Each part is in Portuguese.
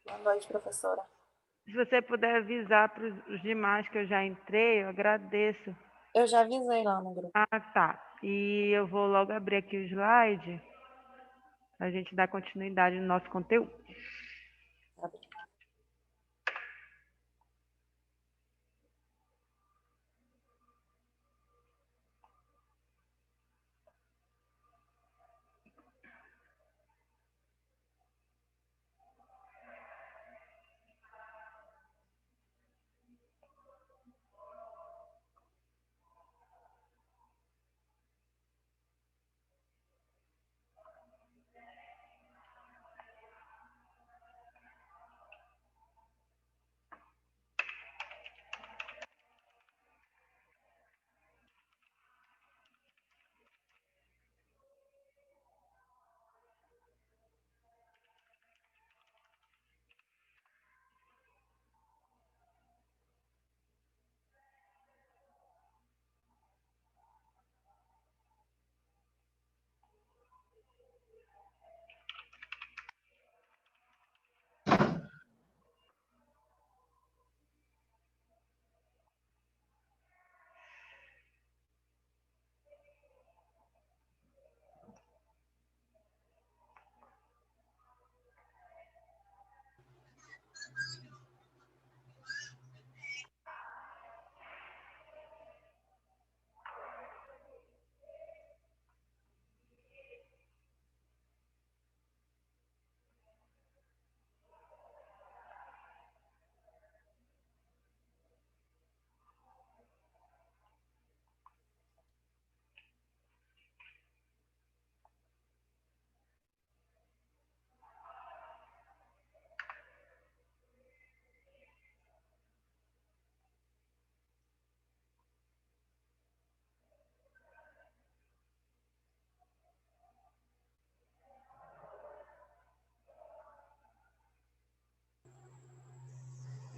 Boa noite, professora. Se você puder avisar para os demais que eu já entrei, eu agradeço. Eu já avisei lá no grupo. Ah, tá. E eu vou logo abrir aqui o slide para a gente dar continuidade no nosso conteúdo. Sabe?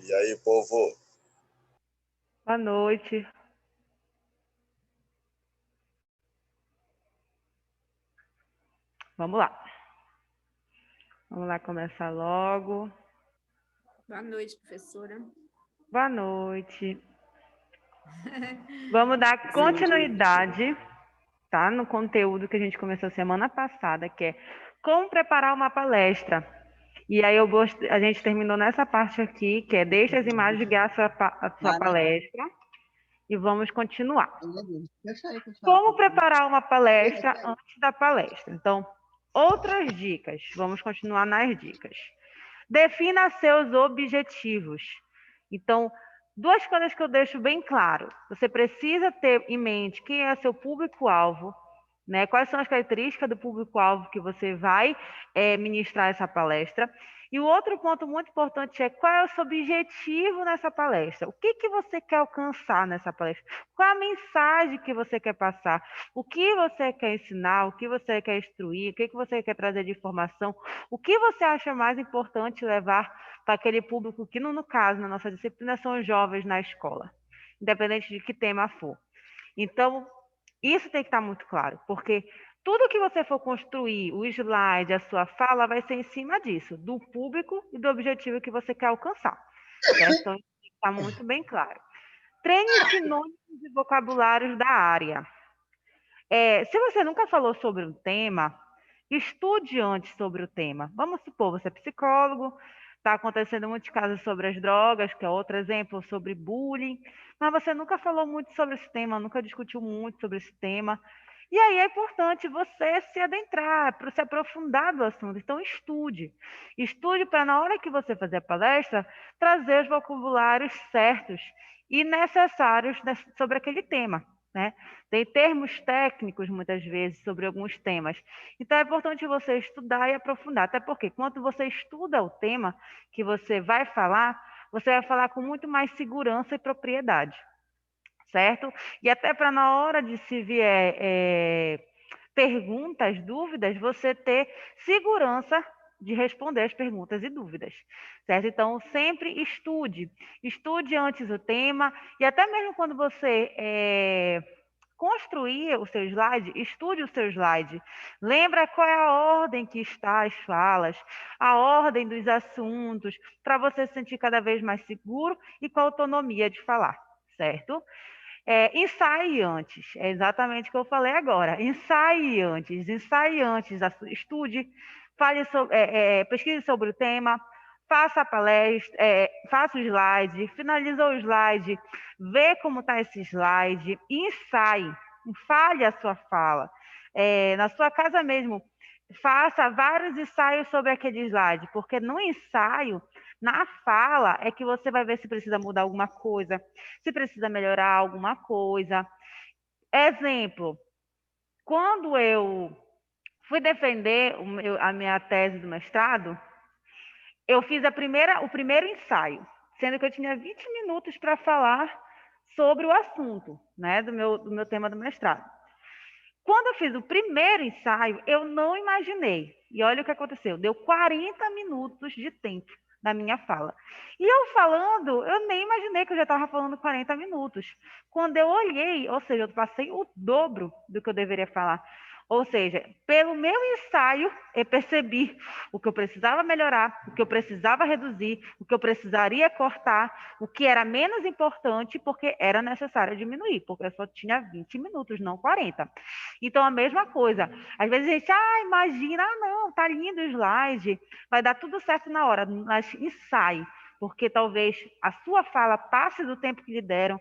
E aí, povo? Boa noite. Vamos lá. Vamos lá começar logo. Boa noite, professora. Boa noite. Vamos dar continuidade, tá, no conteúdo que a gente começou semana passada, que é como preparar uma palestra. E aí a gente terminou nessa parte aqui, que é deixa as imagens guiar a sua palestra. E vamos continuar. Como preparar uma palestra antes da palestra? Então, outras dicas. Vamos continuar nas dicas. Defina seus objetivos. Então, duas coisas que eu deixo bem claro. Você precisa ter em mente quem é seu público-alvo, né? Quais são as características do público-alvo que você vai ministrar essa palestra. E o outro ponto muito importante é qual é o seu objetivo nessa palestra. O que você quer alcançar nessa palestra? Qual é a mensagem que você quer passar? O que você quer ensinar? O que você quer instruir? O que você quer trazer de informação? O que você acha mais importante levar para aquele público que, no caso, na nossa disciplina, são os jovens na escola, independente de que tema for. Então, isso tem que estar muito claro, porque tudo que você for construir, o slide, a sua fala, vai ser em cima disso, do público e do objetivo que você quer alcançar. Certo? Então, isso tem que estar muito bem claro. Treine sinônimos e vocabulários da área. Se você nunca falou sobre um tema, estude antes sobre o tema. Vamos supor, você é psicólogo, está acontecendo muitos casos sobre as drogas, que é outro exemplo, sobre bullying, mas você nunca falou muito sobre esse tema, nunca discutiu muito sobre esse tema. E aí é importante você se adentrar, para se aprofundar do assunto. Então, estude. Estude para, na hora que você fazer a palestra, trazer os vocabulários certos e necessários sobre aquele tema, né? Tem termos técnicos, muitas vezes, sobre alguns temas. Então, é importante você estudar e aprofundar. Até porque, quando você estuda o tema que você vai falar com muito mais segurança e propriedade. Certo? E até para, na hora de se vier perguntas, dúvidas, você ter segurança de responder as perguntas e dúvidas, certo? Então, sempre estude. Estude antes o tema e até mesmo quando você construir o seu slide, estude o seu slide. Lembra qual é a ordem que está as falas, a ordem dos assuntos, para você se sentir cada vez mais seguro e com autonomia de falar, certo? Ensaie antes, é exatamente o que eu falei agora. Ensaie antes, estude, pesquise sobre o tema, faça a palestra, faça o slide, finaliza o slide, vê como está esse slide, ensaie, fale a sua fala. Na sua casa mesmo, faça vários ensaios sobre aquele slide, porque no ensaio, na fala, é que você vai ver se precisa mudar alguma coisa, se precisa melhorar alguma coisa. Exemplo, quando eu fui defender a minha tese do mestrado, eu fiz o primeiro ensaio, sendo que eu tinha 20 minutos para falar sobre o assunto, né, do meu tema do mestrado. Quando eu fiz o primeiro ensaio, eu não imaginei. E olha o que aconteceu, deu 40 minutos de tempo na minha fala. E eu falando, eu nem imaginei que eu já estava falando 40 minutos. Quando eu olhei, ou seja, eu passei o dobro do que eu deveria falar. Ou seja, pelo meu ensaio, eu percebi o que eu precisava melhorar, o que eu precisava reduzir, o que eu precisaria cortar, o que era menos importante, porque era necessário diminuir, porque eu só tinha 20 minutos, não 40. Então, a mesma coisa. Às vezes a gente, imagina, não, tá lindo o slide, vai dar tudo certo na hora, mas ensaie, porque talvez a sua fala passe do tempo que lhe deram.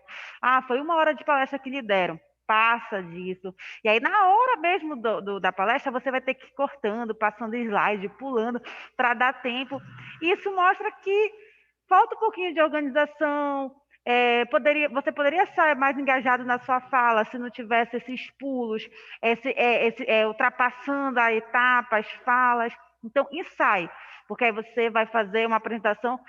Foi 1 hora de palestra que lhe deram. Passa disso. E aí, na hora mesmo da palestra, você vai ter que ir cortando, passando slide, pulando, para dar tempo. Isso mostra que falta um pouquinho de organização. Você poderia estar mais engajado na sua fala se não tivesse esses pulos, ultrapassando a etapa, as falas. Então, ensaie, porque aí você vai fazer uma apresentação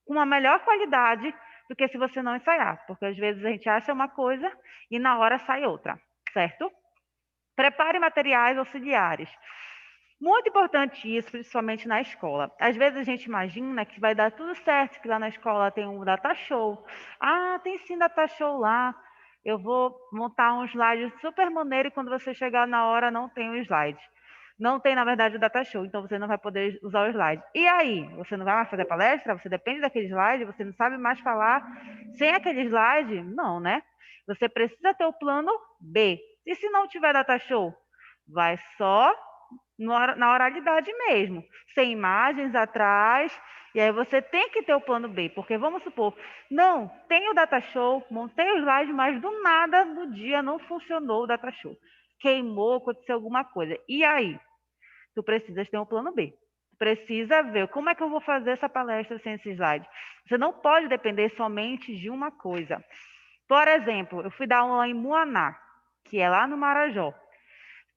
com uma melhor qualidade do que se você não ensaiar, porque às vezes a gente acha uma coisa e na hora sai outra, certo? Prepare materiais auxiliares. Muito importante isso, principalmente na escola. Às vezes a gente imagina que vai dar tudo certo, que lá na escola tem um data show. Tem sim data show lá. Eu vou montar um slide super maneiro e quando você chegar na hora não tem o slide. Não tem, na verdade, o data show, então você não vai poder usar o slide. E aí? Você não vai mais fazer palestra? Você depende daquele slide? Você não sabe mais falar sem aquele slide? Não, né? Você precisa ter o plano B. E se não tiver data show? Vai só na oralidade mesmo, sem imagens atrás, e aí você tem que ter o plano B, porque vamos supor, não, tem o data show, montei o slide, mas do nada no dia não funcionou o data show, queimou, aconteceu alguma coisa, e aí? Tu precisas ter um plano B, tu precisa ver como é que eu vou fazer essa palestra sem esse slide, você não pode depender somente de uma coisa. Por exemplo, eu fui dar aula em Muaná, que é lá no Marajó,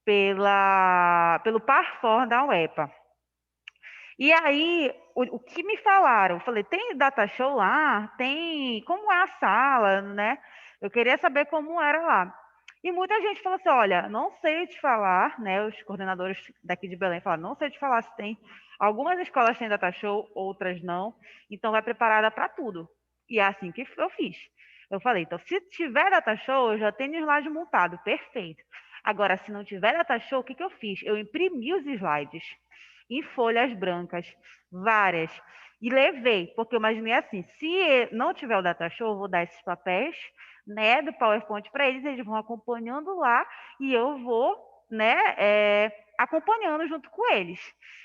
pelo Parfor da UEPA. E aí, o que me falaram? Eu falei, tem data show lá? Tem? Como é a sala, né? Eu queria saber como era lá. E muita gente falou assim, olha, não sei te falar, né? Os coordenadores daqui de Belém falaram, não sei te falar se tem. Algumas escolas têm data show, outras não. Então, vai preparada para tudo. E é assim que eu fiz. Eu falei, então, se tiver data show, eu já tenho o slide montado, perfeito. Agora, se não tiver data show, o que eu fiz? Eu imprimi os slides em folhas brancas, várias, e levei, porque eu imaginei assim, se não tiver o data show, eu vou dar esses papéis, né, do PowerPoint para eles vão acompanhando lá, e eu vou, né, acompanhando junto com eles.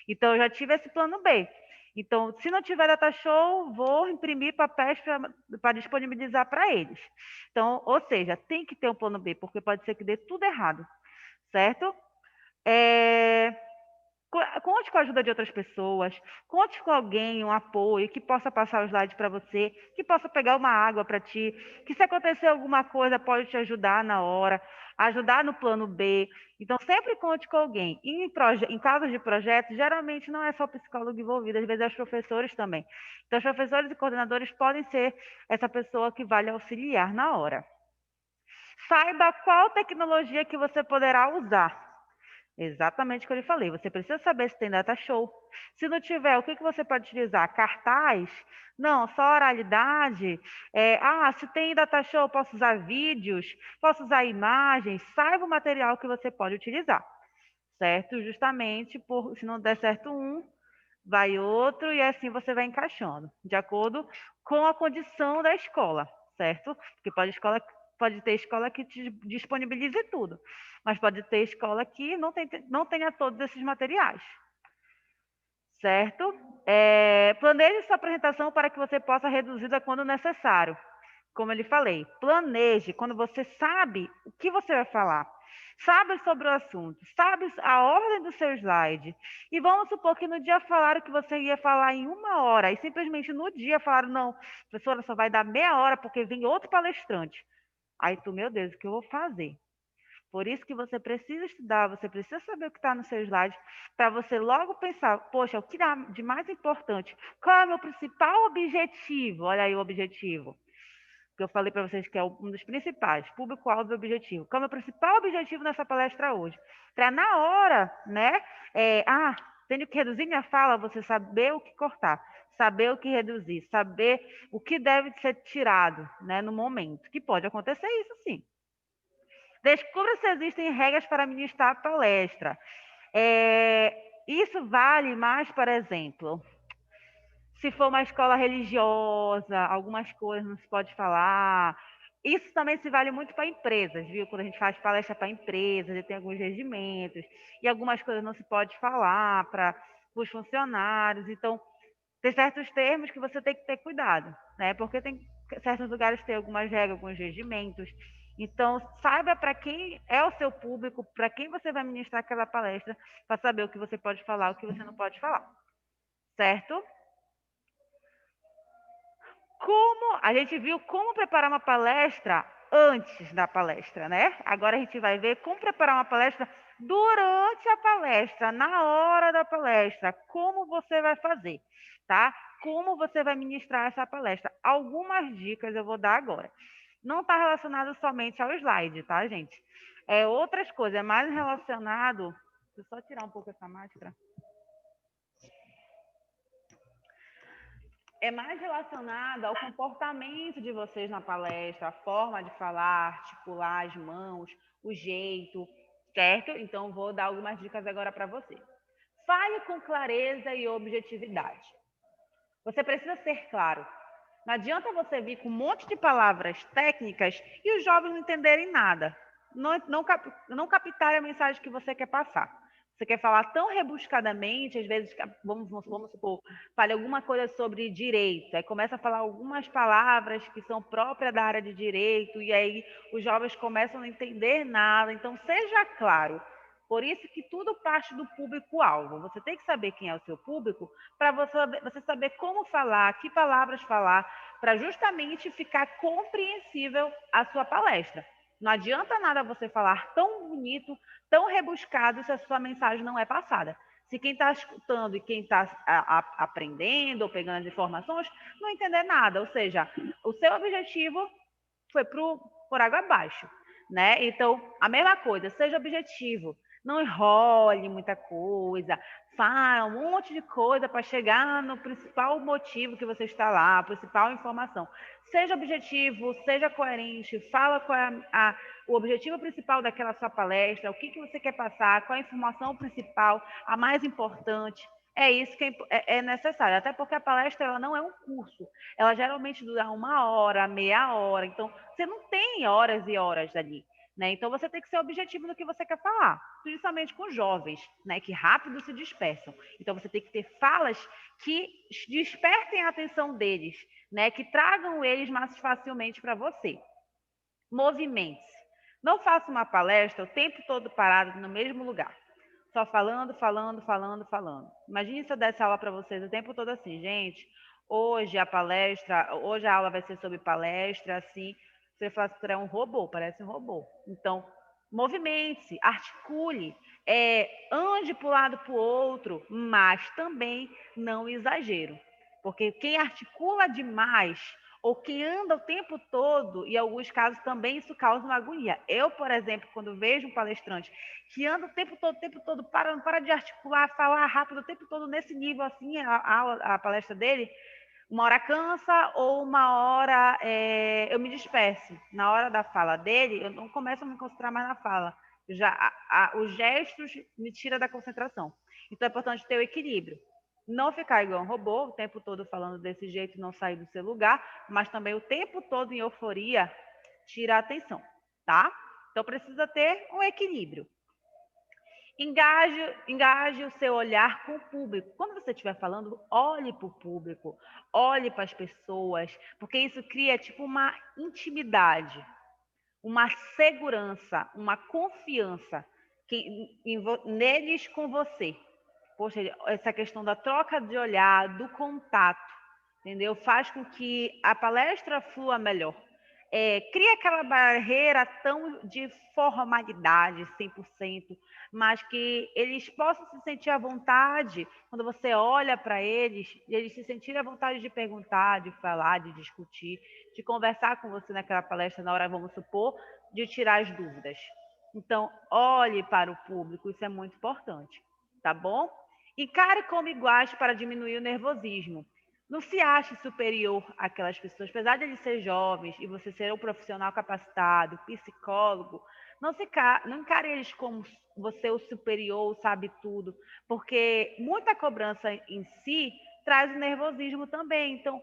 Então, eu já tive esse plano B. Então, se não tiver data show, vou imprimir papéis para disponibilizar para eles. Então, ou seja, tem que ter um plano B, porque pode ser que dê tudo errado, certo? Conte com a ajuda de outras pessoas, conte com alguém, um apoio, que possa passar o slide para você, que possa pegar uma água para ti, que se acontecer alguma coisa pode te ajudar na hora, ajudar no plano B. Então, sempre conte com alguém. Em casos de projetos, geralmente não é só o psicólogo envolvido, às vezes é os professores também. Então, os professores e coordenadores podem ser essa pessoa que vai lhe auxiliar na hora. Saiba qual tecnologia que você poderá usar. Exatamente o que eu lhe falei. Você precisa saber se tem data show. Se não tiver, o que você pode utilizar? Cartaz? Não, só oralidade. Se tem data show, eu posso usar vídeos, posso usar imagens. Saiba o material que você pode utilizar, certo? Justamente por se não der certo um, vai outro e assim você vai encaixando, de acordo com a condição da escola, certo? Porque pode ter escola que te disponibilize tudo, mas pode ter escola que não tenha todos esses materiais, certo? Planeje sua apresentação para que você possa reduzir quando necessário. Como eu lhe falei, planeje quando você sabe o que você vai falar, sabe sobre o assunto, sabe a ordem do seu slide. E vamos supor que no dia falaram que você ia falar em 1 hora e simplesmente no dia falaram, não, professora, só vai dar meia hora porque vem outro palestrante. Aí tu, meu Deus, o que eu vou fazer? Por isso que você precisa estudar, você precisa saber o que está no seu slide, para você logo pensar, poxa, o que dá de mais importante? Qual é o meu principal objetivo? Olha aí o objetivo que eu falei para vocês que é um dos principais, público-alvo e objetivo. Qual é o meu principal objetivo nessa palestra hoje? Para na hora, né? Tenho que reduzir minha fala, você saber o que cortar, saber o que reduzir, saber o que deve ser tirado, né, no momento. Que pode acontecer isso sim. Descubra se existem regras para ministrar a palestra. Isso vale mais, por exemplo, se for uma escola religiosa, algumas coisas não se pode falar. Isso também se vale muito para empresas, viu? Quando a gente faz palestra para empresas, tem alguns regimentos, e algumas coisas não se pode falar para os funcionários. Então, tem certos termos que você tem que ter cuidado, né? Porque tem certos lugares que tem algumas regras, alguns regimentos. Então, saiba para quem é o seu público, para quem você vai ministrar aquela palestra, para saber o que você pode falar, o que você não pode falar. Certo? A gente viu como preparar uma palestra antes da palestra, né? Agora a gente vai ver como preparar uma palestra durante a palestra, na hora da palestra, como você vai fazer, tá? Como você vai ministrar essa palestra. Algumas dicas eu vou dar agora. Não está relacionado somente ao slide, tá, gente? Outras coisas, é mais relacionado... Deixa eu só tirar um pouco essa máscara. É mais relacionado ao comportamento de vocês na palestra, a forma de falar, articular as mãos, o jeito, certo? Então, vou dar algumas dicas agora para você. Fale com clareza e objetividade. Você precisa ser claro. Não adianta você vir com um monte de palavras técnicas e os jovens não entenderem nada. Não captarem a mensagem que você quer passar. Você quer falar tão rebuscadamente, às vezes, vamos supor, fale alguma coisa sobre direito, aí começa a falar algumas palavras que são próprias da área de direito, e aí os jovens começam a não entender nada. Então, seja claro. Por isso que tudo parte do público-alvo. Você tem que saber quem é o seu público para você saber como falar, que palavras falar, para justamente ficar compreensível a sua palestra. Não adianta nada você falar tão bonito, tão rebuscado, se a sua mensagem não é passada. Se quem está escutando e quem está aprendendo ou pegando as informações não entender nada, ou seja, o seu objetivo foi por água abaixo, né? Então, a mesma coisa, seja objetivo, não enrole muita coisa, fala um monte de coisa para chegar no principal motivo que você está lá, a principal informação. Seja objetivo, seja coerente, fala qual é o objetivo principal daquela sua palestra, o que você quer passar, qual é a informação principal, a mais importante. É isso que é necessário, até porque a palestra ela não é um curso, ela geralmente dura 1 hora, meia hora, então você não tem horas e horas ali, né? Então você tem que ser objetivo no que você quer falar, principalmente com jovens, né, que rápido se dispersam. Então você tem que ter falas que despertem a atenção deles, né, que tragam eles mais facilmente para você. Movimente-se. Não faça uma palestra o tempo todo parado no mesmo lugar. Só falando. Imagine se eu desse aula para vocês o tempo todo assim, gente, hoje a aula vai ser sobre palestra, assim, você fala que é um robô, parece um robô. Então, movimente-se, articule, ande para um lado para o outro, mas também não exagero. Porque quem articula demais ou que anda o tempo todo, e em alguns casos também isso causa uma agonia. Eu, por exemplo, quando vejo um palestrante que anda o tempo todo, não para de articular, falar rápido o tempo todo nesse nível, assim, a palestra dele, uma hora cansa ou uma hora eu me disperso. Na hora da fala dele, eu não começo a me concentrar mais na fala. Os gestos me tiram da concentração. Então é importante ter o equilíbrio. Não ficar igual um robô, o tempo todo falando desse jeito, não sair do seu lugar, mas também o tempo todo em euforia, tira a atenção, Então precisa ter um equilíbrio. Engaje o seu olhar com o público. Quando você estiver falando, olhe para o público, olhe para as pessoas, porque isso cria tipo uma intimidade, uma segurança, uma confiança neles com você. Poxa, essa questão da troca de olhar, do contato, entendeu? Faz com que a palestra flua melhor. Cria aquela barreira tão de formalidade, 100%, mas que eles possam se sentir à vontade quando você olha para eles, e eles se sentirem à vontade de perguntar, de falar, de discutir, de conversar com você naquela palestra na hora, vamos supor, de tirar as dúvidas. Então, olhe para o público, isso é muito importante, tá bom? Encare como iguais para diminuir o nervosismo. Não se ache superior àquelas pessoas, apesar de eles serem jovens e você ser um profissional capacitado, psicólogo, não encare eles como você o superior, sabe tudo, porque muita cobrança em si traz o nervosismo também. Então,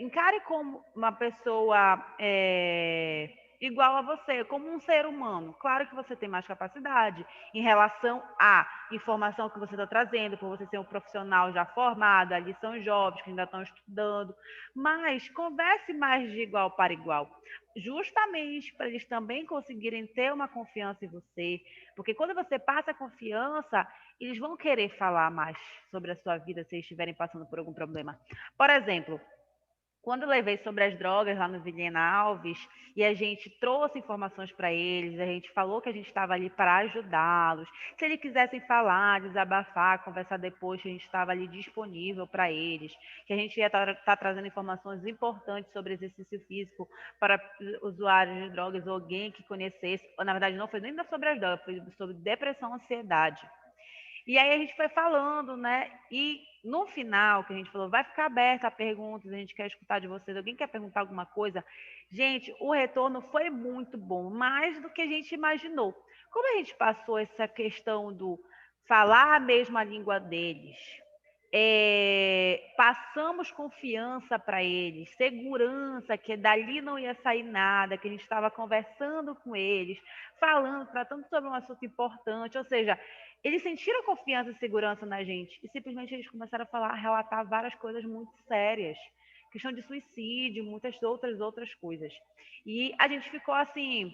encare como uma pessoa igual a você, como um ser humano. Claro que você tem mais capacidade em relação à informação que você está trazendo, por você ser um profissional já formado, ali são jovens que ainda estão estudando, mas converse mais de igual para igual, justamente para eles também conseguirem ter uma confiança em você, porque quando você passa a confiança, eles vão querer falar mais sobre a sua vida se eles estiverem passando por algum problema. Por exemplo, quando eu levei sobre as drogas lá no Vilhena Alves, e a gente trouxe informações para eles, a gente falou que a gente estava ali para ajudá-los. Se eles quisessem falar, desabafar, conversar depois, a gente estava ali disponível para eles, que a gente ia estar trazendo informações importantes sobre exercício físico para usuários de drogas ou alguém que conhecesse. Ou, na verdade, não foi nem sobre as drogas, foi sobre depressão, ansiedade. E aí a gente foi falando, né? E no final, que a gente falou, vai ficar aberta a perguntas, a gente quer escutar de vocês. Alguém quer perguntar alguma coisa? Gente, o retorno foi muito bom, mais do que a gente imaginou. Como a gente passou essa questão do falar a mesma língua deles, passamos confiança para eles, segurança, que dali não ia sair nada, que a gente estava conversando com eles, falando, tratando sobre um assunto importante, ou seja, eles sentiram confiança e segurança na gente e simplesmente eles começaram a falar, relatar várias coisas muito sérias, questão de suicídio, muitas outras coisas. E a gente ficou assim,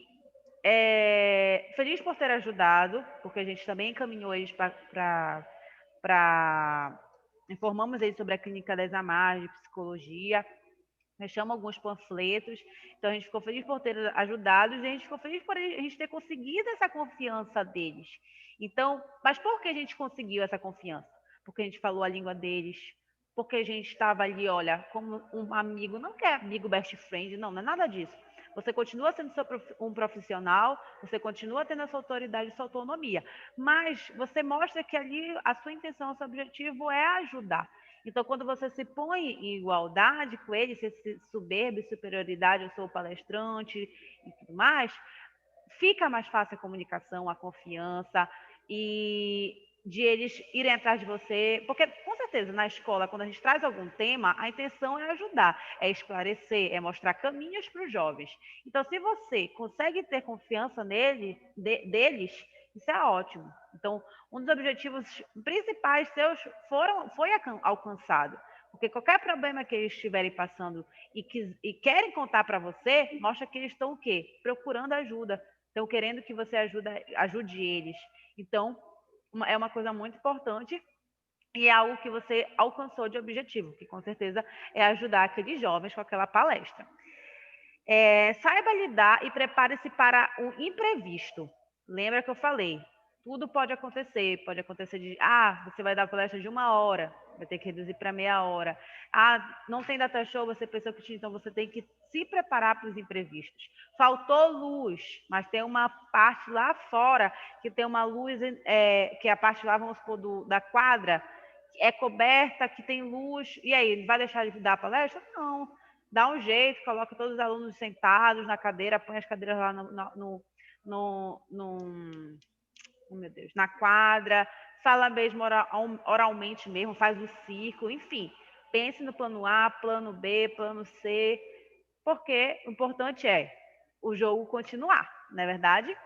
feliz por ter ajudado, porque a gente também encaminhou eles informamos eles sobre a Clínica das Amarras de Psicologia, fechamos alguns panfletos, então a gente ficou feliz por ter ajudado e a gente ficou feliz por a gente ter conseguido essa confiança deles. Então, mas por que a gente conseguiu essa confiança? Porque a gente falou a língua deles, porque a gente estava ali, olha, como um amigo, não que é amigo best friend, não é nada disso. Você continua sendo um profissional, você continua tendo a sua autoridade, a sua autonomia, mas você mostra que ali a sua intenção, o seu objetivo é ajudar. Então, quando você se põe em igualdade com ele, se soberba e superioridade, eu sou o palestrante e tudo mais, fica mais fácil a comunicação, a confiança e de eles irem atrás de você, porque com certeza na escola, quando a gente traz algum tema, a intenção é ajudar, é esclarecer, é mostrar caminhos para os jovens. Então, se você consegue ter confiança deles, isso é ótimo. Então, um dos objetivos principais seus foi alcançado. Porque qualquer problema que eles estiverem passando e querem contar para você, mostra que eles estão o quê? Procurando ajuda. Estão querendo que você ajude eles. Então, é uma coisa muito importante e é algo que você alcançou de objetivo, que com certeza é ajudar aqueles jovens com aquela palestra. Saiba lidar e prepare-se para o imprevisto. Lembra que eu falei? Tudo pode acontecer de, você vai dar palestra de 1 hora, vai ter que reduzir para meia hora. Não tem data show, você pensou que tinha, então você tem que se preparar para os imprevistos. Faltou luz, mas tem uma parte lá fora que tem uma luz, que é a parte lá, vamos supor, da quadra, é coberta, que tem luz, e aí, vai deixar de dar a palestra? Não. Dá um jeito, coloca todos os alunos sentados na cadeira, põe as cadeiras lá oh, meu Deus, na quadra, fala mesmo oralmente mesmo, faz o círculo, enfim. Pense no plano A, plano B, plano C, porque o importante é o jogo continuar, não é verdade?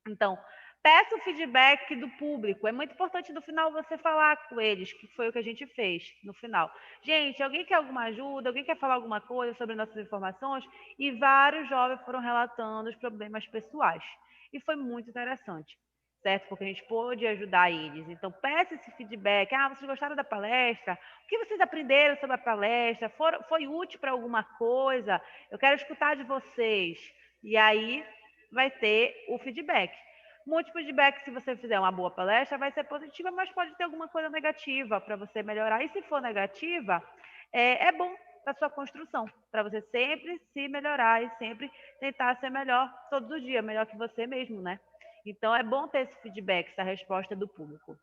Então, peça o feedback do público. É muito importante no final você falar com eles, que foi o que a gente fez no final. Gente, alguém quer alguma ajuda? Alguém quer falar alguma coisa sobre nossas informações? E vários jovens foram relatando os problemas pessoais. E foi muito interessante, certo? Porque a gente pôde ajudar eles. Então, peça esse feedback. Vocês gostaram da palestra? O que vocês aprenderam sobre a palestra? Foi útil para alguma coisa? Eu quero escutar de vocês. E aí vai ter o feedback. Muitos feedbacks, se você fizer uma boa palestra, vai ser positiva, mas pode ter alguma coisa negativa para você melhorar. E se for negativa, é bom para sua construção, para você sempre se melhorar e sempre tentar ser melhor todos os dias, melhor que você mesmo, né? Então, é bom ter esse feedback, essa resposta do público.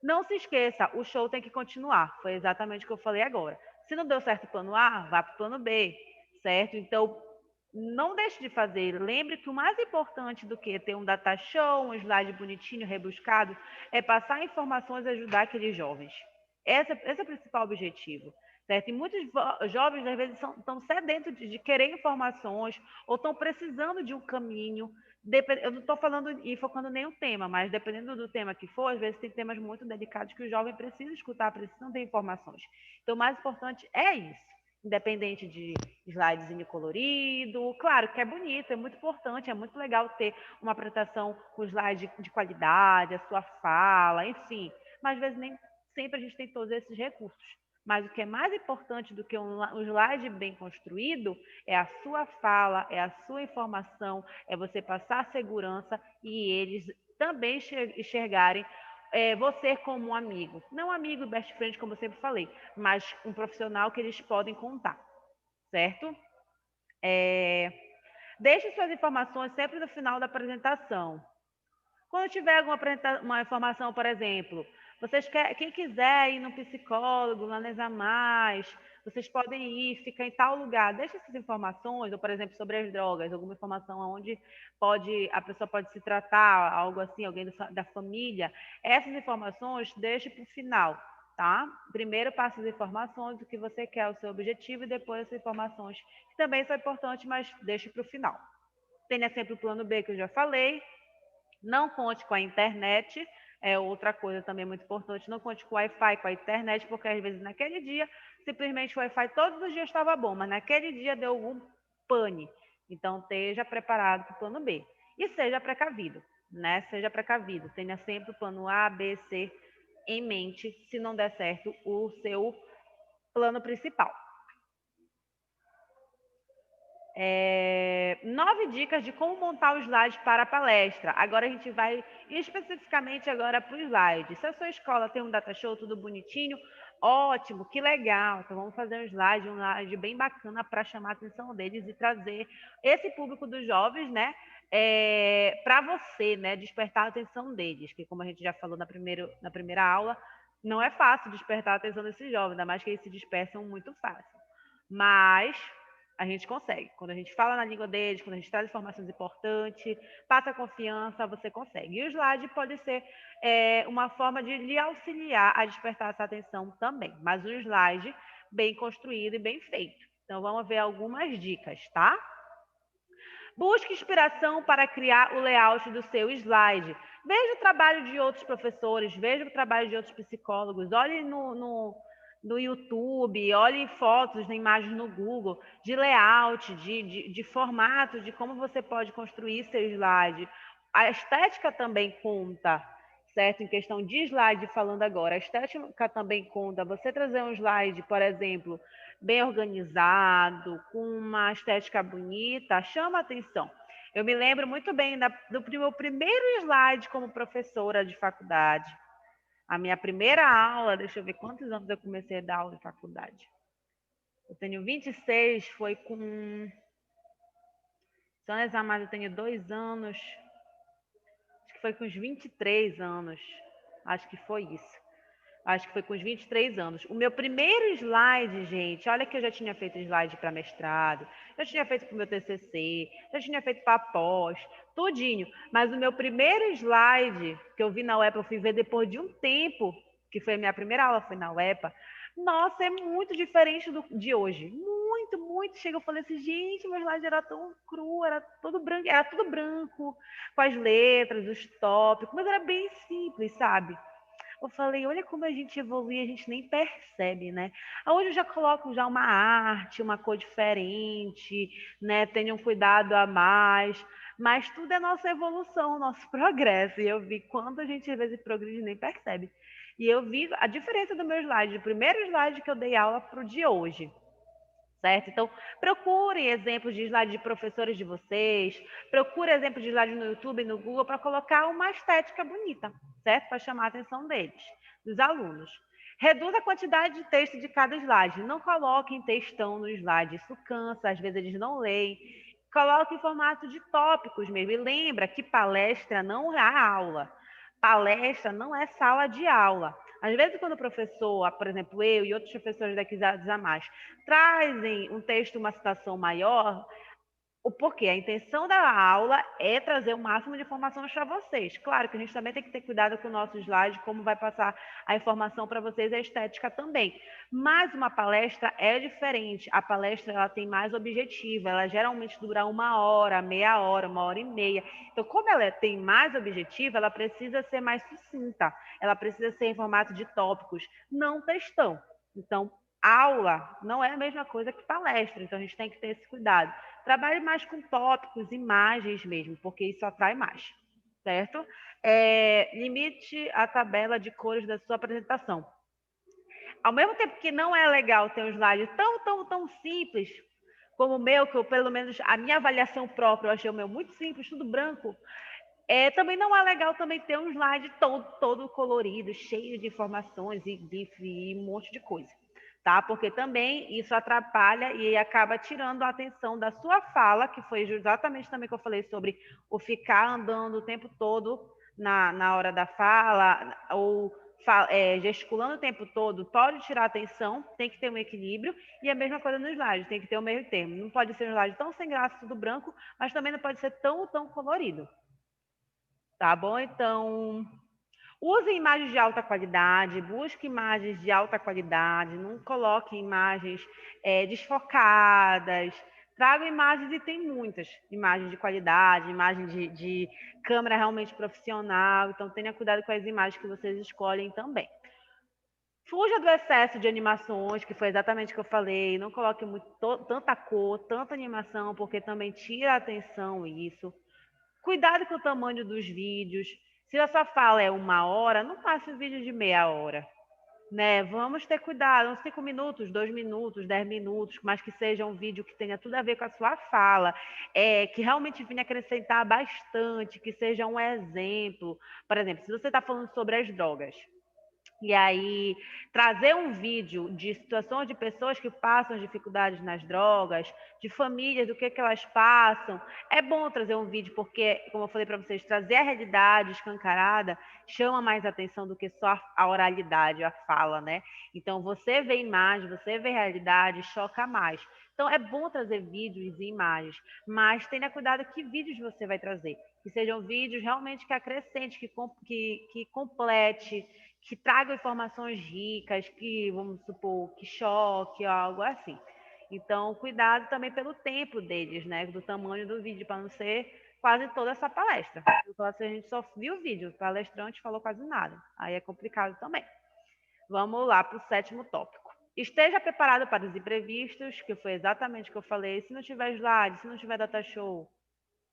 Não se esqueça, o show tem que continuar. Foi exatamente o que eu falei agora. Se não deu certo o plano A, vá para o plano B, certo? Então, não deixe de fazer. Lembre que o mais importante do que ter um data show, um slide bonitinho, rebuscado, é passar informações e ajudar aqueles jovens. Esse é o principal objetivo. Certo? E muitos jovens, às vezes, estão sedentos de querer informações ou estão precisando de um caminho. Eu não estou falando e focando em nenhum tema, mas dependendo do tema que for, às vezes tem temas muito delicados que o jovem precisa escutar, precisa ter informações. Então, o mais importante é isso. Independente de slidezinho colorido, claro que é bonito, é muito importante, é muito legal ter uma apresentação com slide de qualidade, a sua fala, enfim. Mas às vezes nem sempre a gente tem todos esses recursos. Mas o que é mais importante do que um slide bem construído é a sua fala, é a sua informação, é você passar segurança e eles também enxergarem você como um amigo. Não amigo best friend, como eu sempre falei, mas um profissional que eles podem contar, certo? Deixe suas informações sempre no final da apresentação. Quando tiver uma informação, por exemplo, quem quiser ir no psicólogo, analisar mais, vocês podem ir, ficar em tal lugar. Deixe essas informações, ou, por exemplo, sobre as drogas, alguma informação onde a pessoa pode se tratar, algo assim, alguém da família. Essas informações, deixe para o final, tá? Primeiro passe as informações do que você quer, o seu objetivo, e depois as informações que também são importantes, mas deixe para o final. Tenha sempre o plano B, que eu já falei. Não conte com a internet, é outra coisa também muito importante. Não conte com o Wi-Fi, com a internet, porque às vezes naquele dia, simplesmente o Wi-Fi todos os dias estava bom, mas naquele dia deu algum pane. Então, esteja preparado para o plano B. E seja precavido, né? Seja precavido. Tenha sempre o plano A, B, C em mente, se não der certo o seu plano principal. 9 dicas de como montar o slide para a palestra. Agora a gente vai especificamente agora para o slide. Se a sua escola tem um data show tudo bonitinho, ótimo, que legal. Então vamos fazer um slide bem bacana para chamar a atenção deles e trazer esse público dos jovens, né, para você, né, despertar a atenção deles, que como a gente já falou na primeira aula, não é fácil despertar a atenção desses jovens, ainda mais que eles se dispersam muito fácil. Mas a gente consegue. Quando a gente fala na língua deles, quando a gente traz informações importantes, passa confiança, você consegue. E o slide pode ser uma forma de lhe auxiliar a despertar essa atenção também. Mas um slide bem construído e bem feito. Então, vamos ver algumas dicas, tá? Busque inspiração para criar o layout do seu slide. Veja o trabalho de outros professores, veja o trabalho de outros psicólogos, olhe no YouTube, olhe fotos, imagens no Google, de layout, de formato, de como você pode construir seu slide. A estética também conta, certo? Em questão de slide, falando agora, a estética também conta. Você trazer um slide, por exemplo, bem organizado, com uma estética bonita, chama atenção. Eu me lembro muito bem do meu primeiro slide como professora de faculdade. A minha primeira aula, deixa eu ver quantos anos eu comecei a dar aula em faculdade. Eu tenho 26, foi com... Se eu não exato mais, eu tenho 2 anos. Acho que foi com os 23 anos. Acho que foi isso. Acho que foi com os 23 anos. O meu primeiro slide, gente, olha que eu já tinha feito slide para mestrado, já tinha feito para o meu TCC, já tinha feito para pós, tudinho. Mas o meu primeiro slide que eu vi na UEPA, eu fui ver depois de um tempo, que foi a minha primeira aula, foi na UEPA. Nossa, é muito diferente de hoje. Muito, muito. Chega, eu falei assim, gente, meu slide era tão cru, era tudo branco, com as letras, os tópicos, mas era bem simples, sabe? Eu falei, olha como a gente evolui, a gente nem percebe, né? Hoje eu já coloco já uma arte, uma cor diferente, né? Tenham cuidado a mais, mas tudo é nossa evolução, nosso progresso. E eu vi quanto a gente às vezes progride e nem percebe. E eu vi a diferença do meu slide, do primeiro slide que eu dei aula para o de hoje. Certo? Então, procurem exemplos de slide de professores de vocês, procure exemplos de slide no YouTube, no Google, para colocar uma estética bonita, certo? Para chamar a atenção deles, dos alunos. Reduza a quantidade de texto de cada slide. Não coloquem textão no slide, isso cansa, às vezes eles não leem. Coloque em formato de tópicos mesmo. E lembra que palestra não é aula. Palestra não é sala de aula. Às vezes, quando o professor, por exemplo, eu e outros professores daqui da mais, trazem um texto, uma citação maior, o porquê? A intenção da aula é trazer o máximo de informações para vocês. Claro que a gente também tem que ter cuidado com o nosso slide, como vai passar a informação para vocês, a estética também. Mas uma palestra é diferente. A palestra ela tem mais objetivo, ela geralmente dura 1 hora, meia hora, 1 hora e meia. Então, como ela tem mais objetivo, ela precisa ser mais sucinta. Ela precisa ser em formato de tópicos, não textão. Então, aula não é a mesma coisa que palestra, então a gente tem que ter esse cuidado. Trabalhe mais com tópicos, imagens mesmo, porque isso atrai mais, certo? Limite a tabela de cores da sua apresentação. Ao mesmo tempo que não é legal ter um slide tão simples como o meu, que eu, pelo menos a minha avaliação própria, eu achei o meu muito simples, tudo branco, também não é legal também ter um slide todo colorido, cheio de informações e GIF e um monte de coisa. Tá? Porque também isso atrapalha e acaba tirando a atenção da sua fala, que foi exatamente também que eu falei sobre o ficar andando o tempo todo na hora da fala, ou gesticulando o tempo todo, pode tirar a atenção, tem que ter um equilíbrio, e a mesma coisa no slide, tem que ter o meio termo. Não pode ser um slide tão sem graça, tudo branco, mas também não pode ser tão colorido. Tá bom? Então, use imagens de alta qualidade, busque imagens de alta qualidade, não coloque imagens desfocadas. Traga imagens, e tem muitas imagens de qualidade, imagens de câmera realmente profissional. Então, tenha cuidado com as imagens que vocês escolhem também. Fuja do excesso de animações, que foi exatamente o que eu falei. Não coloque tanta cor, tanta animação, porque também tira a atenção isso. Cuidado com o tamanho dos vídeos. Se a sua fala é 1 hora, não faça vídeo de meia hora. Né? Vamos ter cuidado, uns 5 minutos, 2 minutos, 10 minutos, mas que seja um vídeo que tenha tudo a ver com a sua fala, que realmente venha acrescentar bastante, que seja um exemplo. Por exemplo, se você está falando sobre as drogas, e aí, trazer um vídeo de situações de pessoas que passam dificuldades nas drogas, de famílias, do que elas passam. É bom trazer um vídeo porque, como eu falei para vocês, trazer a realidade escancarada chama mais atenção do que só a oralidade, a fala, né? Então, você vê imagem, você vê realidade, choca mais. Então, é bom trazer vídeos e imagens, mas tenha cuidado que vídeos você vai trazer. Que sejam vídeos realmente que acrescente, que complete, que tragam informações ricas, que, vamos supor, que choque, algo assim. Então, cuidado também pelo tempo deles, né? Do tamanho do vídeo, para não ser quase toda essa palestra. Se a gente só viu o vídeo, o palestrante falou quase nada. Aí é complicado também. Vamos lá para o 7º tópico. Esteja preparado para os imprevistos, que foi exatamente o que eu falei. Se não tiver slide, se não tiver data show,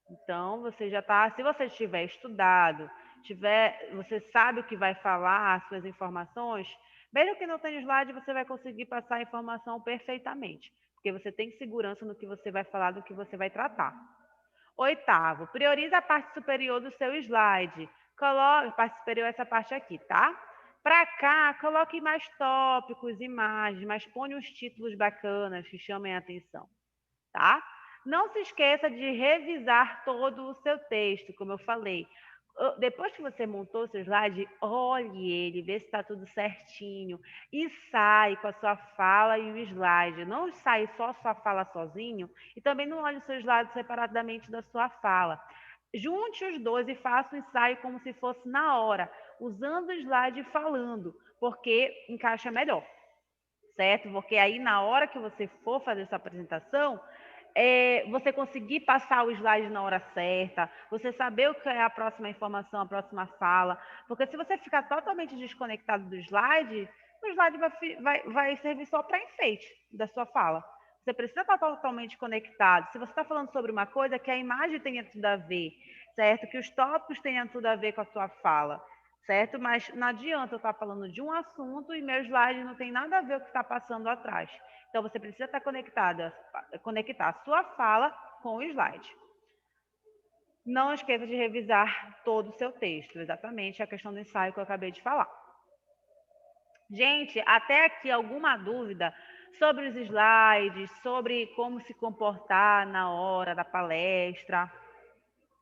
então você já está. Se você tiver estudado, você sabe o que vai falar, as suas informações, mesmo que não tenha slide, você vai conseguir passar a informação perfeitamente, porque você tem segurança no que você vai falar, do que você vai tratar. Oitavo, prioriza a parte superior do seu slide. Coloque, parte superior, essa parte aqui, tá? Para cá, coloque mais tópicos, imagens, mas põe uns títulos bacanas que chamem a atenção, tá? Não se esqueça de revisar todo o seu texto, como eu falei. Depois que você montou o seu slide, olhe ele, vê se está tudo certinho e sai com a sua fala e o slide. Não sai só a sua fala sozinho e também não olhe o seu slide separadamente da sua fala. Junte os dois e faça um ensaio como se fosse na hora, usando o slide e falando, porque encaixa melhor, certo? Porque aí na hora que você for fazer sua apresentação, você conseguir passar o slide na hora certa, você saber o que é a próxima informação, a próxima fala, porque se você ficar totalmente desconectado do slide, o slide vai servir só para enfeite da sua fala. Você precisa estar totalmente conectado. Se você está falando sobre uma coisa, que a imagem tenha tudo a ver, certo? Que os tópicos tenham tudo a ver com a sua fala, certo? Mas não adianta eu estar falando de um assunto e meu slide não tem nada a ver com o que está passando atrás. Então, você precisa estar conectar a sua fala com o slide. Não esqueça de revisar todo o seu texto, exatamente a questão do ensaio que eu acabei de falar. Gente, até aqui alguma dúvida sobre os slides, sobre como se comportar na hora da palestra?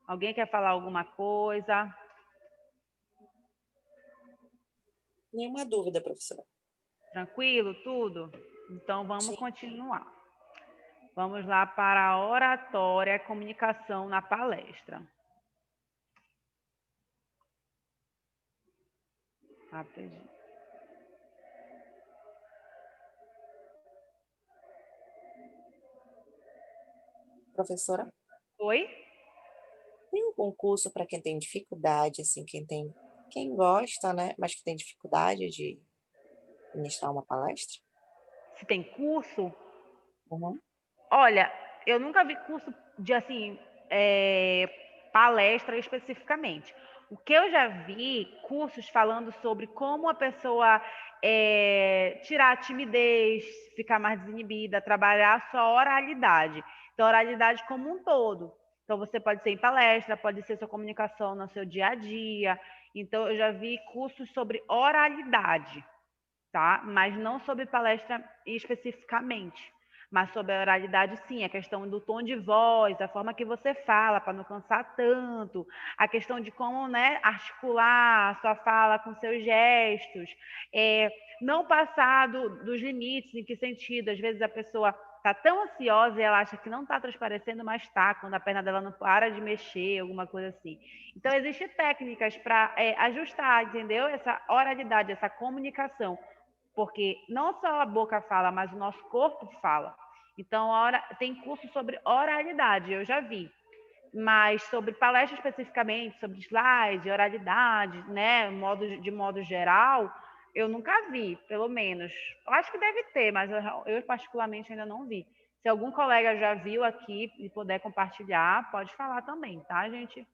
Alguém quer falar alguma coisa? Nenhuma dúvida, professora. Tranquilo, tudo? Então, vamos Sim. continuar. Vamos lá para a oratória, comunicação na palestra. Rapidinho. Professora, Oi? tem um concurso para quem tem dificuldade, assim, quem gosta, né, mas que tem dificuldade de ministrar uma palestra? Se tem curso? Uhum. Olha, eu nunca vi curso de, assim, palestra especificamente. O que eu já vi, cursos falando sobre como a pessoa tirar a timidez, ficar mais desinibida, trabalhar a sua oralidade. Então, oralidade como um todo. Então, você pode ser em palestra, pode ser sua comunicação no seu dia a dia. Então, eu já vi cursos sobre oralidade, tá? Mas não sobre palestra especificamente. Mas sobre a oralidade, sim, a questão do tom de voz, a forma que você fala, para não cansar tanto, a questão de como, né, articular a sua fala com seus gestos, não passar dos limites, em que sentido? Às vezes a pessoa está tão ansiosa e ela acha que não está transparecendo, mas está, quando a perna dela não para de mexer, alguma coisa assim. Então, existem técnicas para ajustar, entendeu? Essa oralidade, essa comunicação. Porque não só a boca fala, mas o nosso corpo fala. Então, tem curso sobre oralidade, eu já vi. Mas sobre palestra especificamente, sobre slide, oralidade, né, de modo geral, eu nunca vi, pelo menos. Eu acho que deve ter, mas eu particularmente ainda não vi. Se algum colega já viu aqui e puder compartilhar, pode falar também, tá, gente?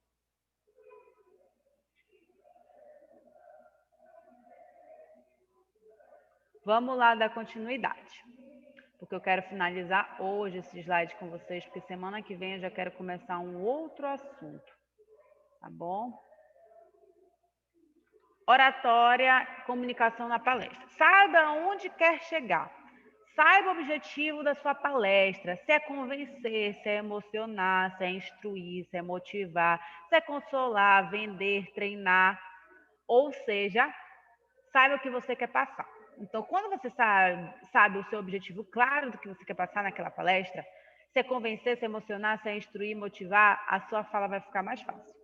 Vamos lá dar continuidade, porque eu quero finalizar hoje esse slide com vocês, porque semana que vem eu já quero começar um outro assunto, tá bom? Oratória, comunicação na palestra. Saiba onde quer chegar. Saiba o objetivo da sua palestra, se é convencer, se é emocionar, se é instruir, se é motivar, se é consolar, vender, treinar, ou seja, saiba o que você quer passar. Então, quando você sabe o seu objetivo claro do que você quer passar naquela palestra, se é convencer, se é emocionar, se é instruir, motivar, a sua fala vai ficar mais fácil.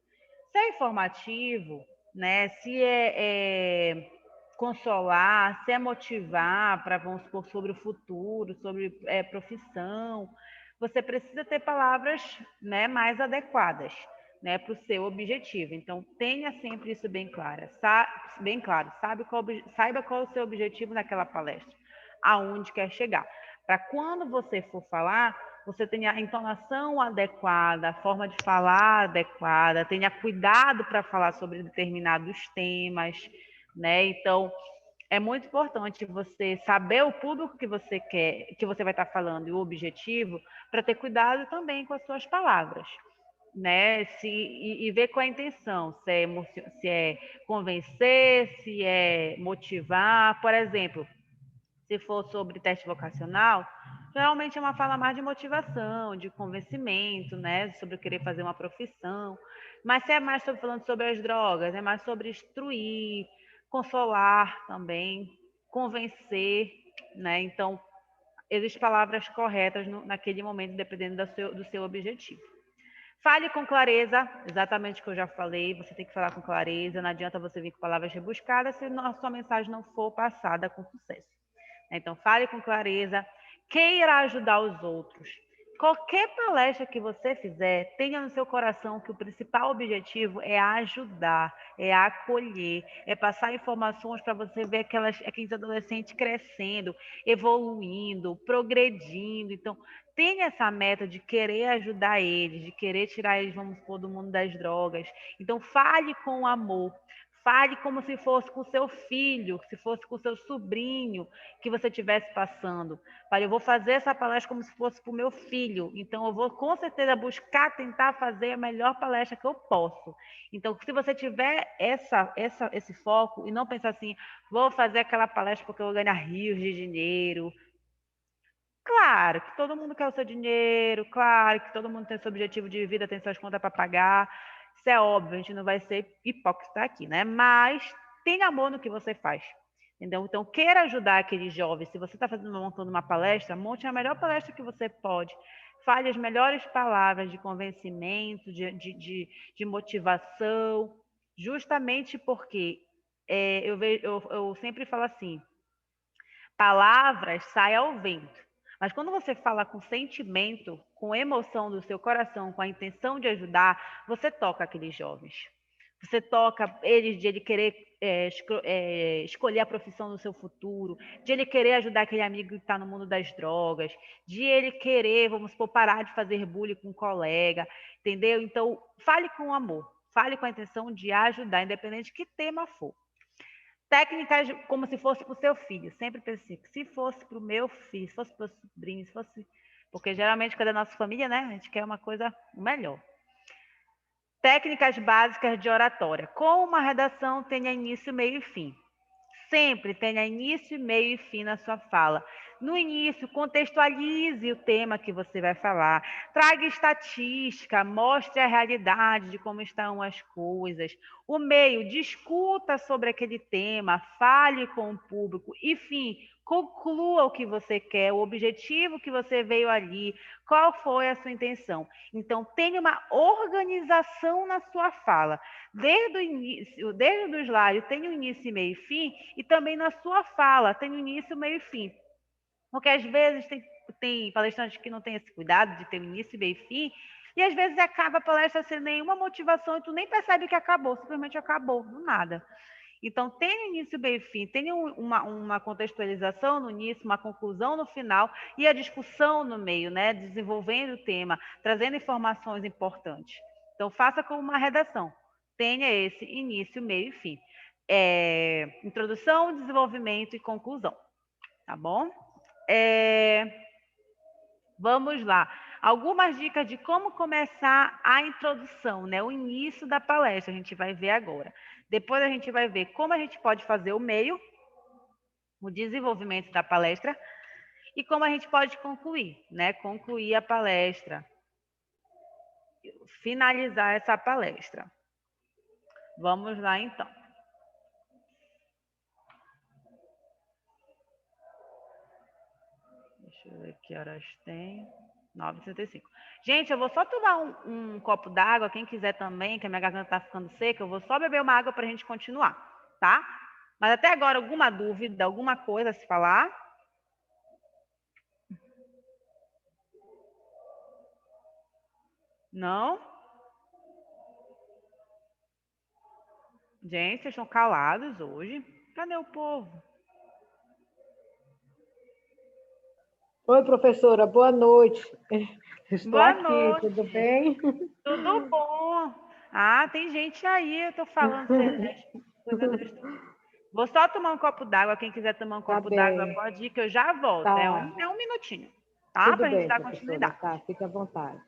Se é informativo, né? Se é consolar, se é motivar para, vamos supor, sobre o futuro, sobre profissão, você precisa ter palavras, né, mais adequadas, né, para o seu objetivo. Então, tenha sempre isso bem claro, saiba qual é o seu objetivo naquela palestra, aonde quer chegar. Para quando você for falar, você tenha a entonação adequada, a forma de falar adequada, tenha cuidado para falar sobre determinados temas, né? Então, é muito importante você saber o público que você quer, que você vai estar falando e o objetivo, para ter cuidado também com as suas palavras. né? E ver qual é a intenção, se é convencer, se é motivar. Por exemplo, se for sobre teste vocacional, geralmente é uma fala mais de motivação, de convencimento, né? Sobre querer fazer uma profissão. Mas se é mais falando sobre as drogas, é mais sobre instruir, consolar também, convencer, né? Então, existem palavras corretas naquele momento, dependendo do seu objetivo. Fale com clareza, exatamente o que eu já falei, você tem que falar com clareza, não adianta você vir com palavras rebuscadas se a sua mensagem não for passada com sucesso. Então, fale com clareza, queira ajudar os outros. Qualquer palestra que você fizer, tenha no seu coração que o principal objetivo é ajudar, é acolher, é passar informações para você ver aqueles adolescentes crescendo, evoluindo, progredindo. Então, tenha essa meta de querer ajudar eles, de querer tirar eles, vamos supor, do mundo das drogas. Então, fale com amor. Fale como se fosse com seu filho, se fosse com seu sobrinho que você estivesse passando. Fale, eu vou fazer essa palestra como se fosse para o meu filho. Então, eu vou com certeza buscar tentar fazer a melhor palestra que eu posso. Então, se você tiver esse foco e não pensar assim, vou fazer aquela palestra porque eu vou ganhar rios de dinheiro. Claro que todo mundo quer o seu dinheiro, claro que todo mundo tem seu objetivo de vida, tem suas contas para pagar. Isso é óbvio, a gente não vai ser hipócrita aqui, né? Mas tenha amor no que você faz. Entendeu? Então, queira ajudar aqueles jovens. Se você está montando uma palestra, monte a melhor palestra que você pode. Fale as melhores palavras de convencimento, de motivação, justamente porque eu sempre falo assim, palavras saem ao vento. Mas quando você fala com sentimento, com emoção do seu coração, com a intenção de ajudar, você toca aqueles jovens. Você toca eles de ele querer escolher a profissão do seu futuro, de ele querer ajudar aquele amigo que está no mundo das drogas, de ele querer, vamos supor, parar de fazer bullying com um colega, entendeu? Então, fale com amor, fale com a intenção de ajudar, independente de que tema for. Técnicas como se fosse para o seu filho. Sempre pensei que se fosse para o meu filho, se fosse para o sobrinho, se fosse... Porque geralmente, quando é nossa família, né? A gente quer uma coisa melhor. Técnicas básicas de oratória. Com uma redação, tenha início, meio e fim. Sempre tenha início, meio e fim na sua fala. No início, contextualize o tema que você vai falar. Traga estatística, mostre a realidade de como estão as coisas. O meio, discuta sobre aquele tema, fale com o público. E fim, conclua o que você quer, o objetivo que você veio ali, qual foi a sua intenção. Então, tenha uma organização na sua fala. Desde o início, desde o slide, tem o início, meio e fim, e também na sua fala, tem o início, meio e fim. Porque às vezes tem palestrantes que não têm esse cuidado de ter o início, meio e fim, e às vezes acaba a palestra sem nenhuma motivação e tu nem percebe que acabou, simplesmente acabou, do nada. Então, tem início, meio e fim, tem uma contextualização no início, uma conclusão no final e a discussão no meio, né? Desenvolvendo o tema, trazendo informações importantes. Então, faça como uma redação. Tenha esse início, meio e fim. Introdução, desenvolvimento e conclusão. Tá bom? Vamos lá. Algumas dicas de como começar a introdução, né? O início da palestra, a gente vai ver agora. Depois a gente vai ver como a gente pode fazer o meio, o desenvolvimento da palestra, e como a gente pode concluir, né? Concluir a palestra. Finalizar essa palestra. Vamos lá, então. Deixa eu ver que horas tem. 9h65. Gente, eu vou só tomar um copo d'água. Quem quiser também, que a minha garganta está ficando seca, eu vou só beber uma água para a gente continuar, tá? Mas até agora, alguma dúvida, alguma coisa a se falar? Não? Gente, vocês estão calados hoje? Cadê o povo? Oi, professora, boa noite. Estou Boa aqui, noite. tudo bem? Tudo bom? Ah, tem gente aí, eu tô falando. Vou só tomar um copo d'água. Quem quiser tomar um Tá copo d'água, bem. pode ir, que eu já volto. Tá. É um minutinho, tá? Tudo Para a gente bem, dar professora. continuidade. Tá, fica à vontade.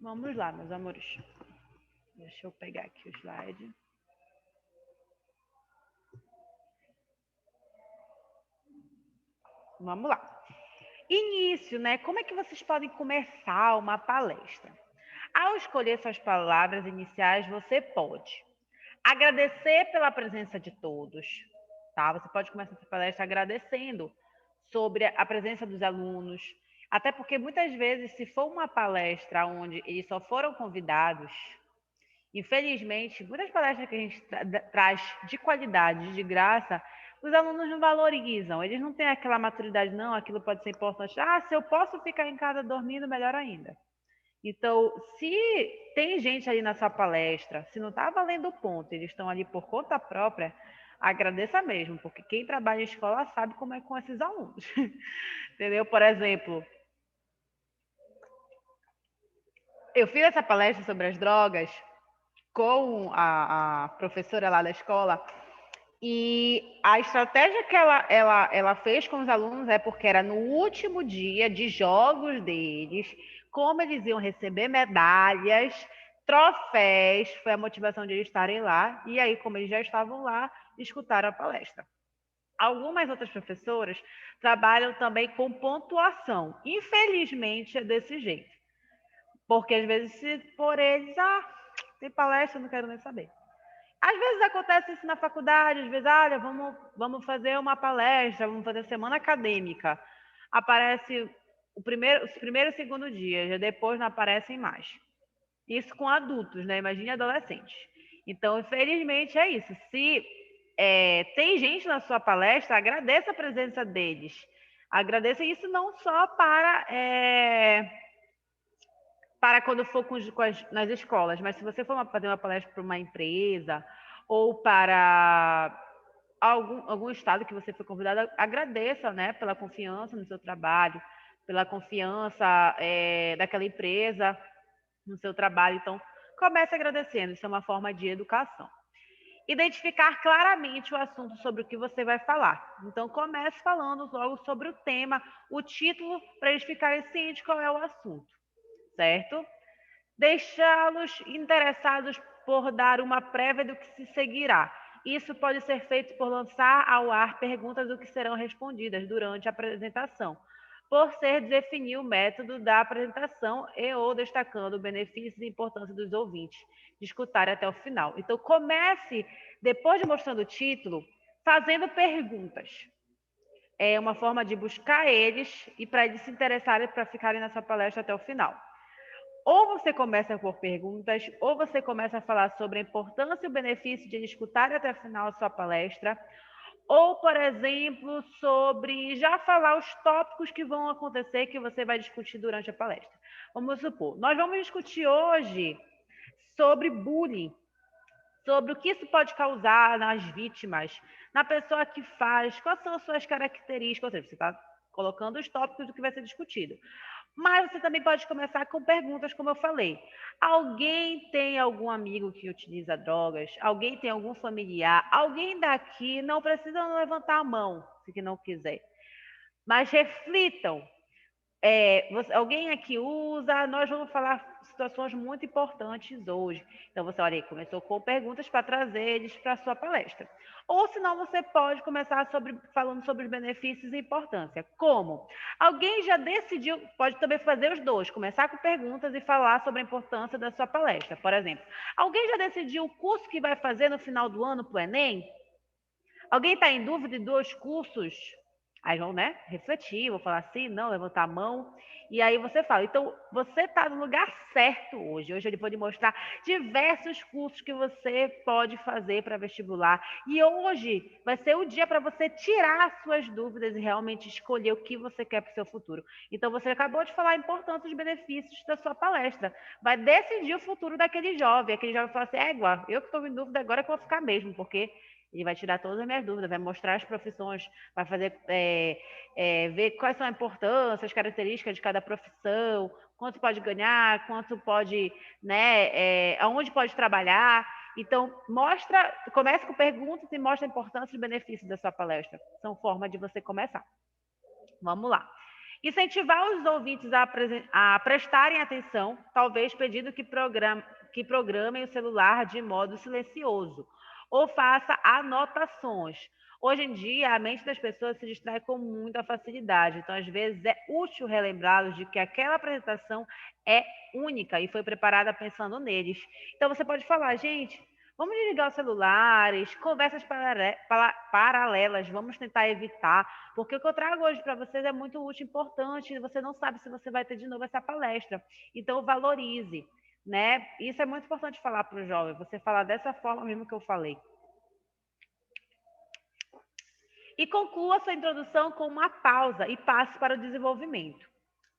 Vamos lá, meus amores. Deixa eu pegar aqui o slide. Vamos lá. Início, né? Como é que vocês podem começar uma palestra? Ao escolher suas palavras iniciais, você pode agradecer pela presença de todos, tá? Você pode começar essa palestra agradecendo sobre a presença dos alunos, até porque muitas vezes, se for uma palestra onde eles só foram convidados, infelizmente, muitas palestras que a gente traz de qualidade, de graça, os alunos não valorizam, eles não têm aquela maturidade, não, aquilo pode ser importante. Ah, se eu posso ficar em casa dormindo, melhor ainda. Então, se tem gente ali na sua palestra, se não está valendo o ponto, eles estão ali por conta própria, agradeça mesmo, porque quem trabalha em escola sabe como é com esses alunos. Entendeu? Por exemplo, eu fiz essa palestra sobre as drogas com a professora lá da escola, e a estratégia que ela fez com os alunos é porque era no último dia de jogos deles, como eles iam receber medalhas, troféus, foi a motivação de eles estarem lá, e aí, como eles já estavam lá, escutaram a palestra. Algumas outras professoras trabalham também com pontuação. Infelizmente, é desse jeito. Porque, às vezes, se por eles, tem palestra, não quero nem saber. Às vezes acontece isso na faculdade, às vezes, olha, vamos fazer uma palestra, vamos fazer semana acadêmica. Aparece os primeiro e segundo dia, já depois não aparecem mais. Isso com adultos, né? Imagine adolescentes. Então, infelizmente, é isso. Se tem gente na sua palestra, agradeça a presença deles. Agradeça isso não só para quando for nas escolas, mas se você for fazer uma palestra para uma empresa ou para algum estado que você foi convidado, agradeça, né, pela confiança no seu trabalho, pela confiança daquela empresa no seu trabalho. Então, comece agradecendo, isso é uma forma de educação. Identificar claramente o assunto sobre o que você vai falar. Então, comece falando logo sobre o tema, o título, para eles ficarem cientes qual é o assunto, certo? Deixá-los interessados por dar uma prévia do que se seguirá. Isso pode ser feito por lançar ao ar perguntas do que serão respondidas durante a apresentação, por ser definir o método da apresentação e ou destacando benefícios e importância dos ouvintes, de escutar até o final. Então, comece, depois de mostrando o título, fazendo perguntas. É uma forma de buscar eles e para eles se interessarem para ficarem na sua palestra até o final. Ou você começa por perguntas, ou você começa a falar sobre a importância e o benefício de escutar até o final a sua palestra, ou, por exemplo, sobre já falar os tópicos que vão acontecer que você vai discutir durante a palestra. Vamos supor, nós vamos discutir hoje sobre bullying, sobre o que isso pode causar nas vítimas, na pessoa que faz, quais são as suas características, ou seja, você está colocando os tópicos do que vai ser discutido. Mas você também pode começar com perguntas, como eu falei. Alguém tem algum amigo que utiliza drogas? Alguém tem algum familiar? Alguém daqui não precisa levantar a mão, se não quiser. Mas reflitam. Alguém aqui usa? Nós vamos falar situações muito importantes hoje. Então, você, olha aí, começou com perguntas para trazer eles para a sua palestra. Ou, senão, você pode começar falando sobre os benefícios e importância. Como? Alguém já decidiu, pode também fazer os dois, começar com perguntas e falar sobre a importância da sua palestra. Por exemplo, alguém já decidiu o curso que vai fazer no final do ano para o Enem? Alguém está em dúvida de 2 cursos Aí vão, né, refletir, vou falar sim, não, levantar a mão. E aí você fala, então, você está no lugar certo hoje. Hoje eu vou lhe mostrar diversos cursos que você pode fazer para vestibular. E hoje vai ser o dia para você tirar as suas dúvidas e realmente escolher o que você quer para o seu futuro. Então, você acabou de falar a importância dos benefícios da sua palestra. Vai decidir o futuro daquele jovem. Aquele jovem fala assim, égua, eu que estou em dúvida agora que eu vou ficar mesmo, porque ele vai tirar todas as minhas dúvidas, vai mostrar as profissões, vai fazer, ver quais são a importância, as características de cada profissão, quanto pode ganhar, quanto pode, né, aonde pode trabalhar. Então, comece com perguntas e mostra a importância e benefícios da sua palestra. São formas de você começar. Vamos lá. Incentivar os ouvintes a prestarem atenção, talvez pedindo que programem o celular de modo silencioso ou faça anotações. Hoje em dia, a mente das pessoas se distrai com muita facilidade, então, às vezes, é útil relembrá-los de que aquela apresentação é única e foi preparada pensando neles. Então, você pode falar, gente, vamos desligar os celulares, conversas paralelas, vamos tentar evitar, porque o que eu trago hoje para vocês é muito útil e importante, e você não sabe se você vai ter de novo essa palestra. Então, valorize, né? Isso é muito importante falar para o jovem, você falar dessa forma mesmo que eu falei. E conclua sua introdução com uma pausa e passe para o desenvolvimento.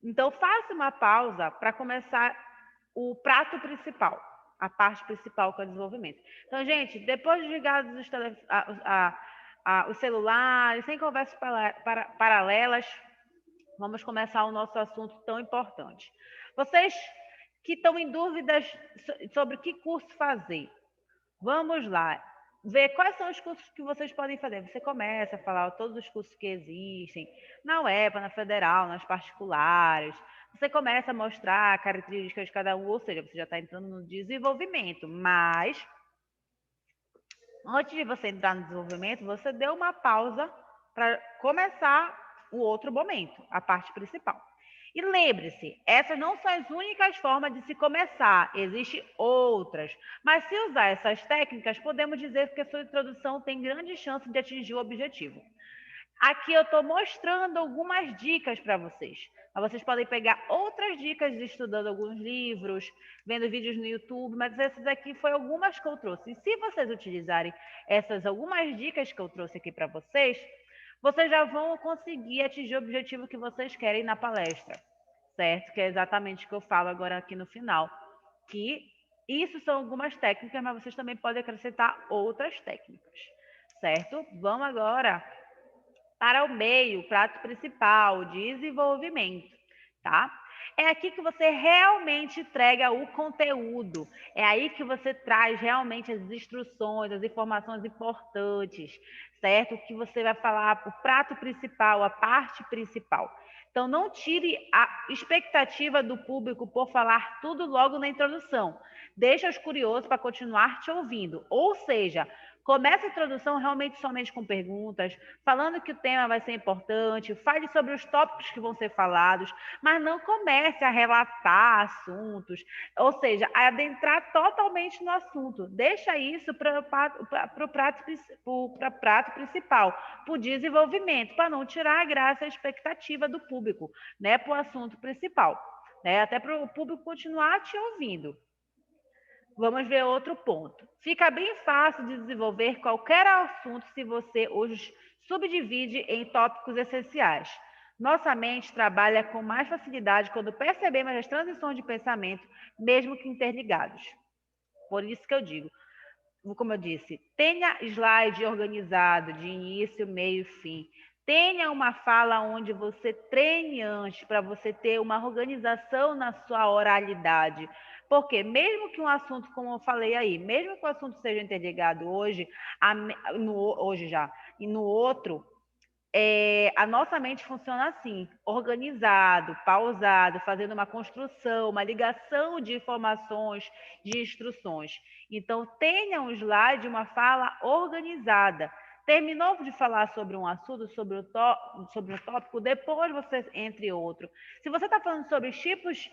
Então, faça uma pausa para começar o prato principal, a parte principal que é o desenvolvimento. Então, gente, depois de ligados os celulares, sem conversas paralelas, vamos começar o nosso assunto tão importante. Vocês que estão em dúvidas sobre que curso fazer, vamos lá. Ver quais são os cursos que vocês podem fazer. Você começa a falar todos os cursos que existem, na UEPA, na Federal, nas particulares. Você começa a mostrar características de cada um, ou seja, você já está entrando no desenvolvimento. Mas, antes de você entrar no desenvolvimento, você deu uma pausa para começar o outro momento, a parte principal. E lembre-se, essas não são as únicas formas de se começar, existem outras. Mas se usar essas técnicas, podemos dizer que a sua introdução tem grande chance de atingir o objetivo. Aqui eu estou mostrando algumas dicas para vocês. Mas vocês podem pegar outras dicas estudando alguns livros, vendo vídeos no YouTube, mas essas aqui foram algumas que eu trouxe. E se vocês utilizarem essas algumas dicas que eu trouxe aqui para vocês já vão conseguir atingir o objetivo que vocês querem na palestra, certo? Que é exatamente o que eu falo agora aqui no final, que isso são algumas técnicas, mas vocês também podem acrescentar outras técnicas, certo? Vamos agora para o meio, prato principal, desenvolvimento, tá? É aqui que você realmente entrega o conteúdo. É aí que você traz realmente as instruções, as informações importantes, certo? O que você vai falar, o prato principal, a parte principal. Então, não tire a expectativa do público por falar tudo logo na introdução. Deixa os curiosos para continuar te ouvindo. Ou seja, comece a introdução realmente somente com perguntas, falando que o tema vai ser importante, fale sobre os tópicos que vão ser falados, mas não comece a relatar assuntos, ou seja, a adentrar totalmente no assunto. Deixa isso para o prato principal, para o desenvolvimento, para não tirar a graça e a expectativa do público, né, para o assunto principal, né, até para o público continuar te ouvindo. Vamos ver outro ponto. Fica bem fácil de desenvolver qualquer assunto se você os subdivide em tópicos essenciais. Nossa mente trabalha com mais facilidade quando percebemos as transições de pensamento, mesmo que interligados. Por isso que eu digo, como eu disse, tenha slide organizado de início, meio e fim. Tenha uma fala onde você treine antes para você ter uma organização na sua oralidade. Porque mesmo que um assunto, como eu falei aí, mesmo que o assunto seja interligado hoje, hoje já, e no outro, a nossa mente funciona assim, organizado, pausado, fazendo uma construção, uma ligação de informações, de instruções. Então, tenha um slide, uma fala organizada. Terminou de falar sobre um assunto, sobre um tópico, depois você entre outro. Se você está falando sobre os tipos,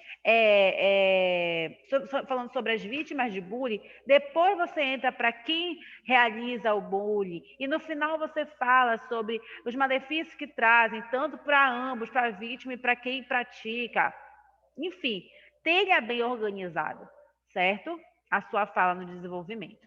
falando sobre as vítimas de bullying, depois você entra para quem realiza o bullying. E no final você fala sobre os malefícios que trazem, tanto para ambos, para a vítima e para quem pratica. Enfim, tenha bem organizado, certo? A sua fala no desenvolvimento.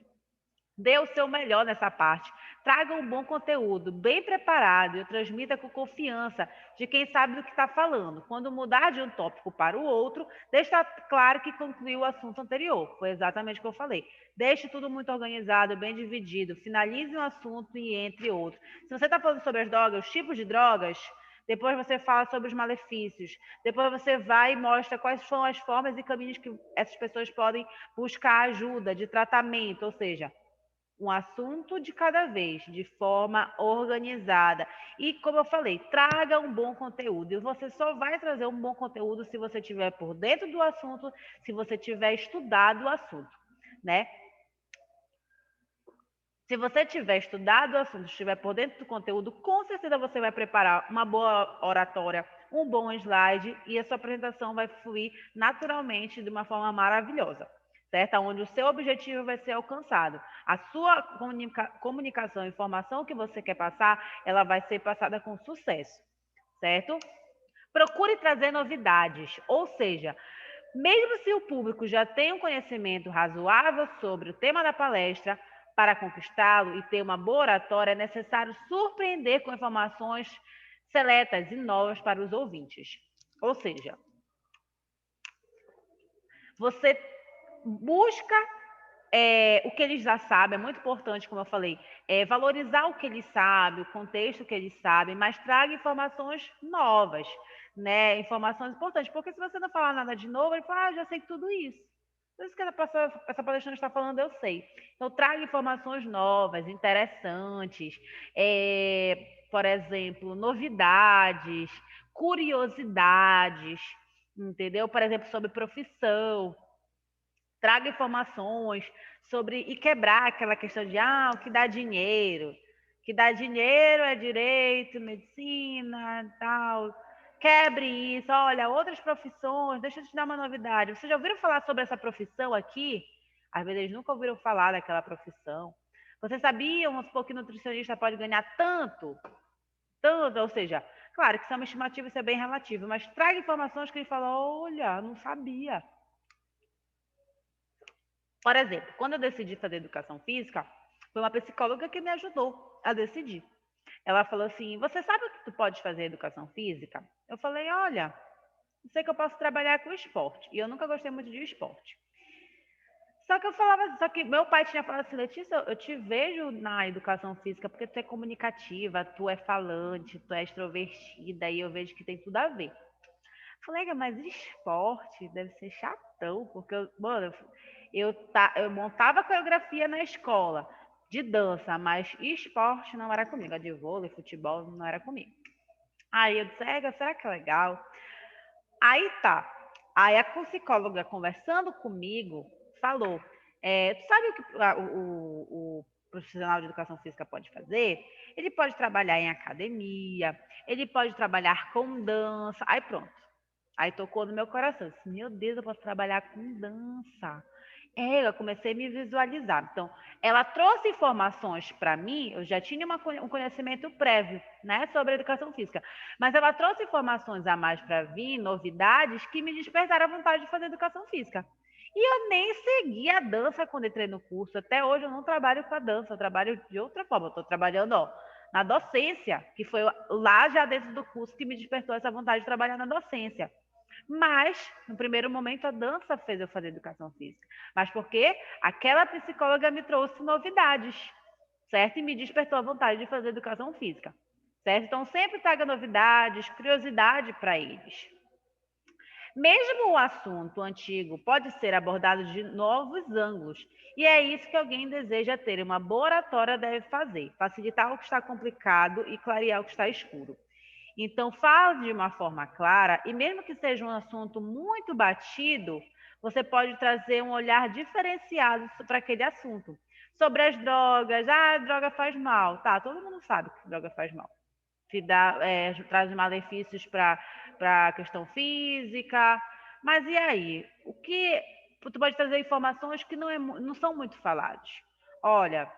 Dê o seu melhor nessa parte. Traga um bom conteúdo, bem preparado e transmita com confiança de quem sabe do que está falando. Quando mudar de um tópico para o outro, deixa claro que concluiu o assunto anterior. Foi exatamente o que eu falei. Deixe tudo muito organizado, bem dividido. Finalize um assunto e entre outros. Se você está falando sobre as drogas, os tipos de drogas, depois você fala sobre os malefícios. Depois você vai e mostra quais são as formas e caminhos que essas pessoas podem buscar ajuda de tratamento, ou seja, um assunto de cada vez, de forma organizada. E, como eu falei, traga um bom conteúdo. E você só vai trazer um bom conteúdo se você estiver por dentro do assunto, se você tiver estudado o assunto, né? Se você tiver estudado o assunto, estiver por dentro do conteúdo, com certeza você vai preparar uma boa oratória, um bom slide e a sua apresentação vai fluir naturalmente de uma forma maravilhosa, certo? Onde o seu objetivo vai ser alcançado. A sua comunicação, a informação que você quer passar, ela vai ser passada com sucesso, certo? Procure trazer novidades, ou seja, mesmo se o público já tem um conhecimento razoável sobre o tema da palestra, para conquistá-lo e ter uma boa oratória, é necessário surpreender com informações seletas e novas para os ouvintes. Ou seja, você busca o que eles já sabem, é muito importante, como eu falei, valorizar o que eles sabem, o contexto que eles sabem, mas traga informações novas, né? Informações importantes, porque se você não falar nada de novo, ele fala, já sei tudo isso. Isso que essa palestrante está falando, eu sei. Então, traga informações novas, interessantes, por exemplo, novidades, curiosidades, entendeu? Por exemplo, sobre profissão. Traga informações sobre e quebrar aquela questão de o que dá dinheiro. O que dá dinheiro é direito, medicina, tal. Quebre isso, olha, outras profissões, deixa eu te dar uma novidade. Vocês já ouviram falar sobre essa profissão aqui? Às vezes eles nunca ouviram falar daquela profissão. Vocês sabiam, vamos supor, que nutricionista pode ganhar tanto? Tanto, ou seja, claro que isso é uma estimativa, isso é bem relativo, mas traga informações que ele fala, olha, não sabia. Por exemplo, quando eu decidi fazer educação física, foi uma psicóloga que me ajudou a decidir. Ela falou assim, você sabe o que tu pode fazer educação física? Eu falei, olha, eu sei que eu posso trabalhar com esporte. E eu nunca gostei muito de esporte. Só que meu pai tinha falado assim, Letícia, eu te vejo na educação física porque tu é comunicativa, tu é falante, tu é extrovertida, e eu vejo que tem tudo a ver. Falei, mas esporte deve ser chatão, porque, eu montava coreografia na escola de dança, mas esporte não era comigo, a de vôlei, futebol não era comigo. Aí eu disse, será que é legal? Aí tá. Aí a psicóloga conversando comigo falou, tu sabe o que o profissional de educação física pode fazer? Ele pode trabalhar em academia, ele pode trabalhar com dança. Aí pronto. Aí tocou no meu coração. Eu disse, meu Deus, eu posso trabalhar com dança. Eu comecei a me visualizar. Então, ela trouxe informações para mim, eu já tinha um conhecimento prévio, né, sobre a educação física, mas ela trouxe informações a mais para mim, novidades, que me despertaram a vontade de fazer educação física. E eu nem segui a dança quando entrei no curso. Até hoje eu não trabalho com a dança, eu trabalho de outra forma. Eu estou trabalhando na docência, que foi lá já dentro do curso que me despertou essa vontade de trabalhar na docência. Mas, no primeiro momento, a dança fez eu fazer educação física. Mas porque aquela psicóloga me trouxe novidades, certo? E me despertou a vontade de fazer educação física, certo? Então, sempre traga novidades, curiosidade para eles. Mesmo o assunto antigo pode ser abordado de novos ângulos. E é isso que alguém deseja ter. Uma boa oratória deve fazer. Facilitar o que está complicado e clarear o que está escuro. Então, fale de uma forma clara, e mesmo que seja um assunto muito batido, você pode trazer um olhar diferenciado para aquele assunto. Sobre as drogas, a droga faz mal. Tá, todo mundo sabe que droga faz mal. Que traz malefícios para a questão física. Mas e aí? Tu pode trazer informações que não são muito faladas. Olha,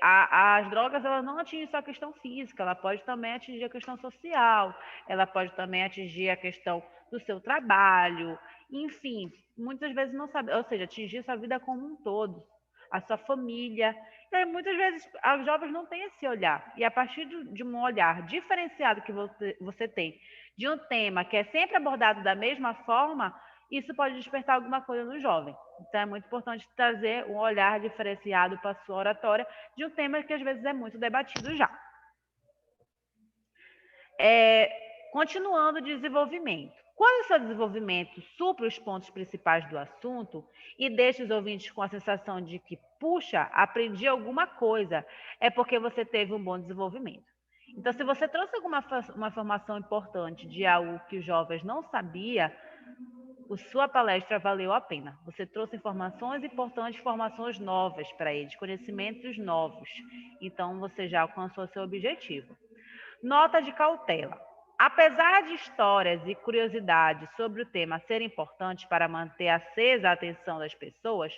as drogas elas não atingem só a questão física, ela pode também atingir a questão social, ela pode também atingir a questão do seu trabalho, enfim, muitas vezes não sabe, ou seja, atingir sua vida como um todo, a sua família. E aí, muitas vezes os jovens não têm esse olhar, e a partir de um olhar diferenciado que você tem, de um tema que é sempre abordado da mesma forma, isso pode despertar alguma coisa no jovem. Então, é muito importante trazer um olhar diferenciado para a sua oratória de um tema que, às vezes, é muito debatido já. Continuando o desenvolvimento. Quando o seu desenvolvimento supra os pontos principais do assunto e deixa os ouvintes com a sensação de que, puxa, aprendi alguma coisa, é porque você teve um bom desenvolvimento. Então, se você trouxe uma informação importante de algo que os jovens não sabiam, sua palestra valeu a pena. Você trouxe informações importantes, informações novas para eles, conhecimentos novos. Então, você já alcançou seu objetivo. Nota de cautela. Apesar de histórias e curiosidades sobre o tema serem importantes para manter acesa a atenção das pessoas,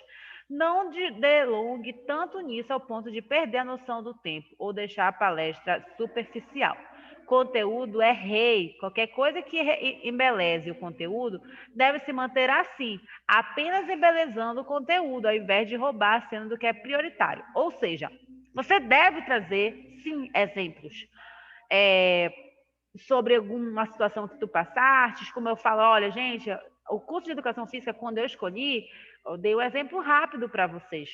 não delongue tanto nisso ao ponto de perder a noção do tempo ou deixar a palestra superficial. Conteúdo é rei. Qualquer coisa que embeleze o conteúdo deve se manter assim, apenas embelezando o conteúdo, ao invés de roubar a cena do que é prioritário. Ou seja, você deve trazer, sim, exemplos sobre alguma situação que tu passaste, como eu falo, olha, gente, o curso de educação física, quando eu escolhi, eu dei o exemplo rápido para vocês.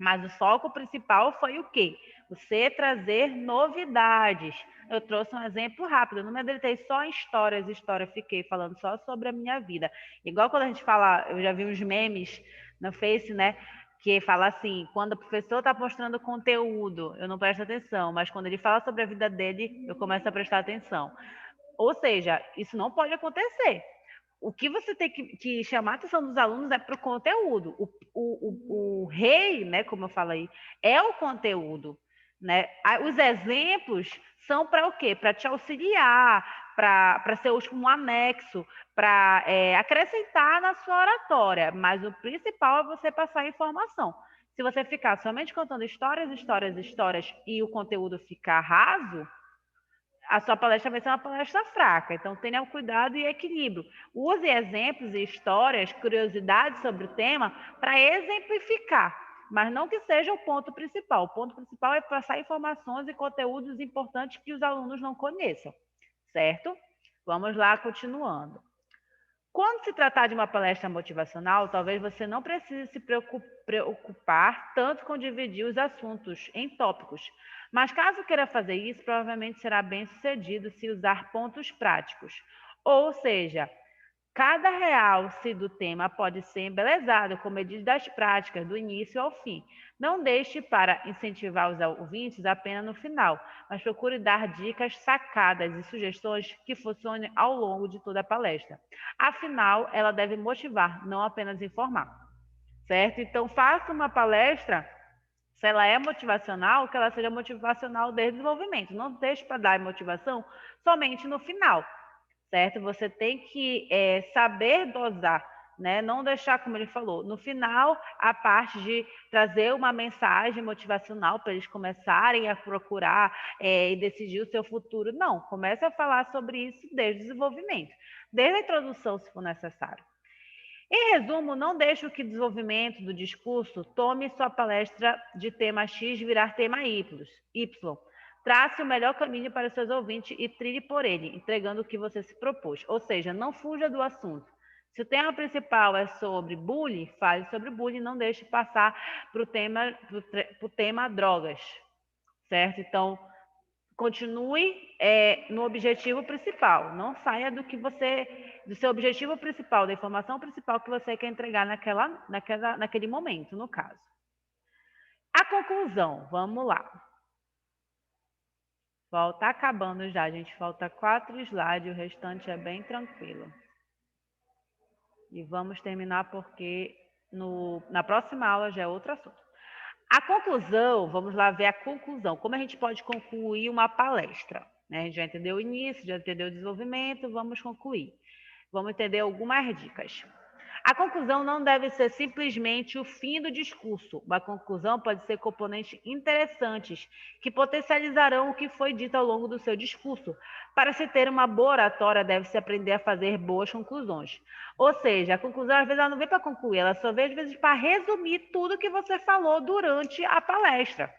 Mas o foco principal foi o quê? Você trazer novidades. Eu trouxe um exemplo rápido, eu não me deitei só em histórias, fiquei falando só sobre a minha vida. Igual quando a gente fala, eu já vi uns memes no Face, né? Que fala assim, quando o professor está mostrando conteúdo, eu não presto atenção, mas quando ele fala sobre a vida dele, eu começo a prestar atenção. Ou seja, isso não pode acontecer. O que você tem que chamar a atenção dos alunos é para o conteúdo. O rei, né, como eu falo aí, é o conteúdo. Né? Os exemplos são para o quê? Para te auxiliar, para ser um anexo, para acrescentar na sua oratória. Mas o principal é você passar a informação. Se você ficar somente contando histórias e o conteúdo ficar raso, a sua palestra vai ser uma palestra fraca. Então, tenha cuidado e equilíbrio. Use exemplos e histórias, curiosidades sobre o tema para exemplificar, mas não que seja o ponto principal. O ponto principal é passar informações e conteúdos importantes que os alunos não conheçam, certo? Vamos lá, continuando. Quando se tratar de uma palestra motivacional, talvez você não precise se preocupar tanto com dividir os assuntos em tópicos, mas caso queira fazer isso, provavelmente será bem sucedido se usar pontos práticos. Ou seja, cada realce do tema pode ser embelezado com medidas práticas do início ao fim. Não deixe para incentivar os ouvintes apenas no final, mas procure dar dicas, sacadas e sugestões que funcionem ao longo de toda a palestra. Afinal, ela deve motivar, não apenas informar. Certo? Então, faça uma palestra, se ela é motivacional, que ela seja motivacional desde o desenvolvimento. Não deixe para dar motivação somente no final. Certo? Você tem que saber dosar, né? Não deixar, como ele falou, no final, a parte de trazer uma mensagem motivacional para eles começarem a procurar e decidir o seu futuro. Não, comece a falar sobre isso desde o desenvolvimento, desde a introdução, se for necessário. Em resumo, não deixe que o desenvolvimento do discurso tome sua palestra de tema X virar tema Y. Trace o melhor caminho para os seus ouvintes e trilhe por ele, entregando o que você se propôs. Ou seja, não fuja do assunto. Se o tema principal é sobre bullying, fale sobre bullying, não deixe passar para o tema drogas, certo? Então, continue no objetivo principal. Não saia do seu objetivo principal, da informação principal que você quer entregar naquele momento, no caso. A conclusão, vamos lá. Está acabando já, gente. Falta 4 slides, o restante é bem tranquilo. E vamos terminar porque na próxima aula já é outro assunto. A conclusão, vamos lá ver a conclusão. Como a gente pode concluir uma palestra? Né? A gente já entendeu o início, já entendeu o desenvolvimento, vamos concluir. Vamos entender algumas dicas. A conclusão não deve ser simplesmente o fim do discurso. Uma conclusão pode ser componentes interessantes que potencializarão o que foi dito ao longo do seu discurso. Para se ter uma boa oratória, deve-se aprender a fazer boas conclusões. Ou seja, a conclusão, às vezes, ela não vem para concluir, ela só vem, às vezes, para resumir tudo que você falou durante a palestra.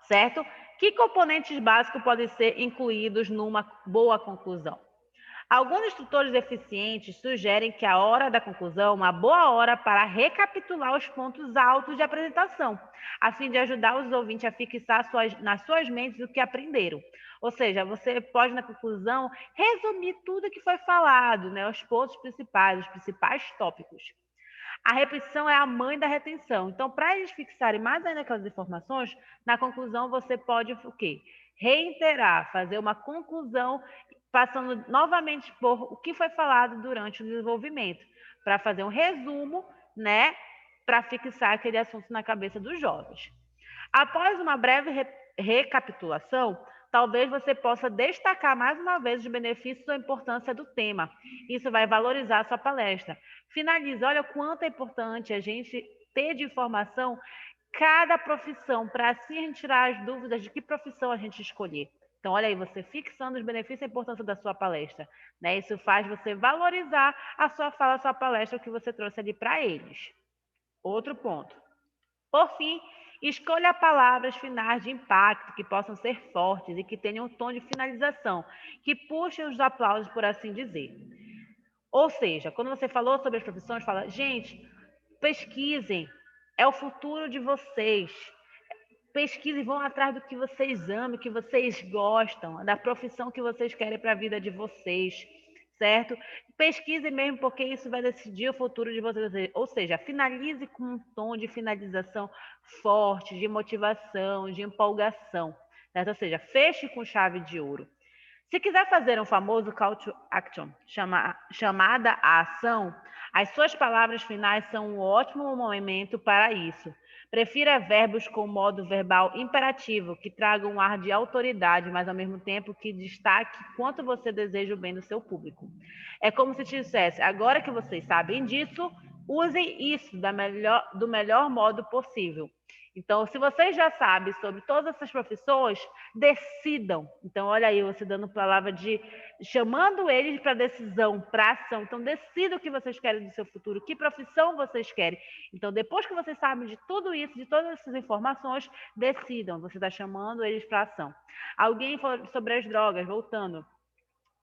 Certo? Que componentes básicos podem ser incluídos numa boa conclusão? Alguns instrutores eficientes sugerem que a hora da conclusão é uma boa hora para recapitular os pontos altos de apresentação, a fim de ajudar os ouvintes a fixar nas suas mentes o que aprenderam. Ou seja, você pode, na conclusão, resumir tudo que foi falado, né, os pontos principais, os principais tópicos. A repetição é a mãe da retenção. Então, para eles fixarem mais ainda aquelas informações, na conclusão você pode o quê? Reiterar, fazer uma conclusão passando novamente por o que foi falado durante o desenvolvimento, para fazer um resumo, né, para fixar aquele assunto na cabeça dos jovens. Após uma breve recapitulação, talvez você possa destacar mais uma vez os benefícios ou a importância do tema. Isso vai valorizar a sua palestra. Finalize, olha o quanto é importante a gente ter de informação cada profissão, para assim a gente tirar as dúvidas de que profissão a gente escolher. Então, olha aí, você fixando os benefícios e a importância da sua palestra. Né? Isso faz você valorizar a sua fala, a sua palestra, o que você trouxe ali para eles. Outro ponto. Por fim, escolha palavras finais de impacto, que possam ser fortes e que tenham um tom de finalização, que puxem os aplausos, por assim dizer. Ou seja, quando você falou sobre as profissões, fala, gente, pesquisem, é o futuro de vocês. Pesquisem, vão atrás do que vocês amam, que vocês gostam, da profissão que vocês querem para a vida de vocês, certo? Pesquisem mesmo, porque isso vai decidir o futuro de vocês. Ou seja, finalize com um tom de finalização forte, de motivação, de empolgação, certo? Ou seja, feche com chave de ouro. Se quiser fazer um famoso call to action, chamada à ação, as suas palavras finais são um ótimo momento para isso. Prefira verbos com modo verbal imperativo, que tragam um ar de autoridade, mas ao mesmo tempo que destaque quanto você deseja o bem do seu público. É como se te dissesse, agora que vocês sabem disso, usem isso do melhor modo possível. Então, se vocês já sabem sobre todas essas profissões, decidam. Então, olha aí, você dando palavra de chamando eles para decisão, para ação. Então, decidam o que vocês querem do seu futuro, que profissão vocês querem. Então, depois que vocês sabem de tudo isso, de todas essas informações, decidam. Você está chamando eles para ação. Alguém falou sobre as drogas, voltando.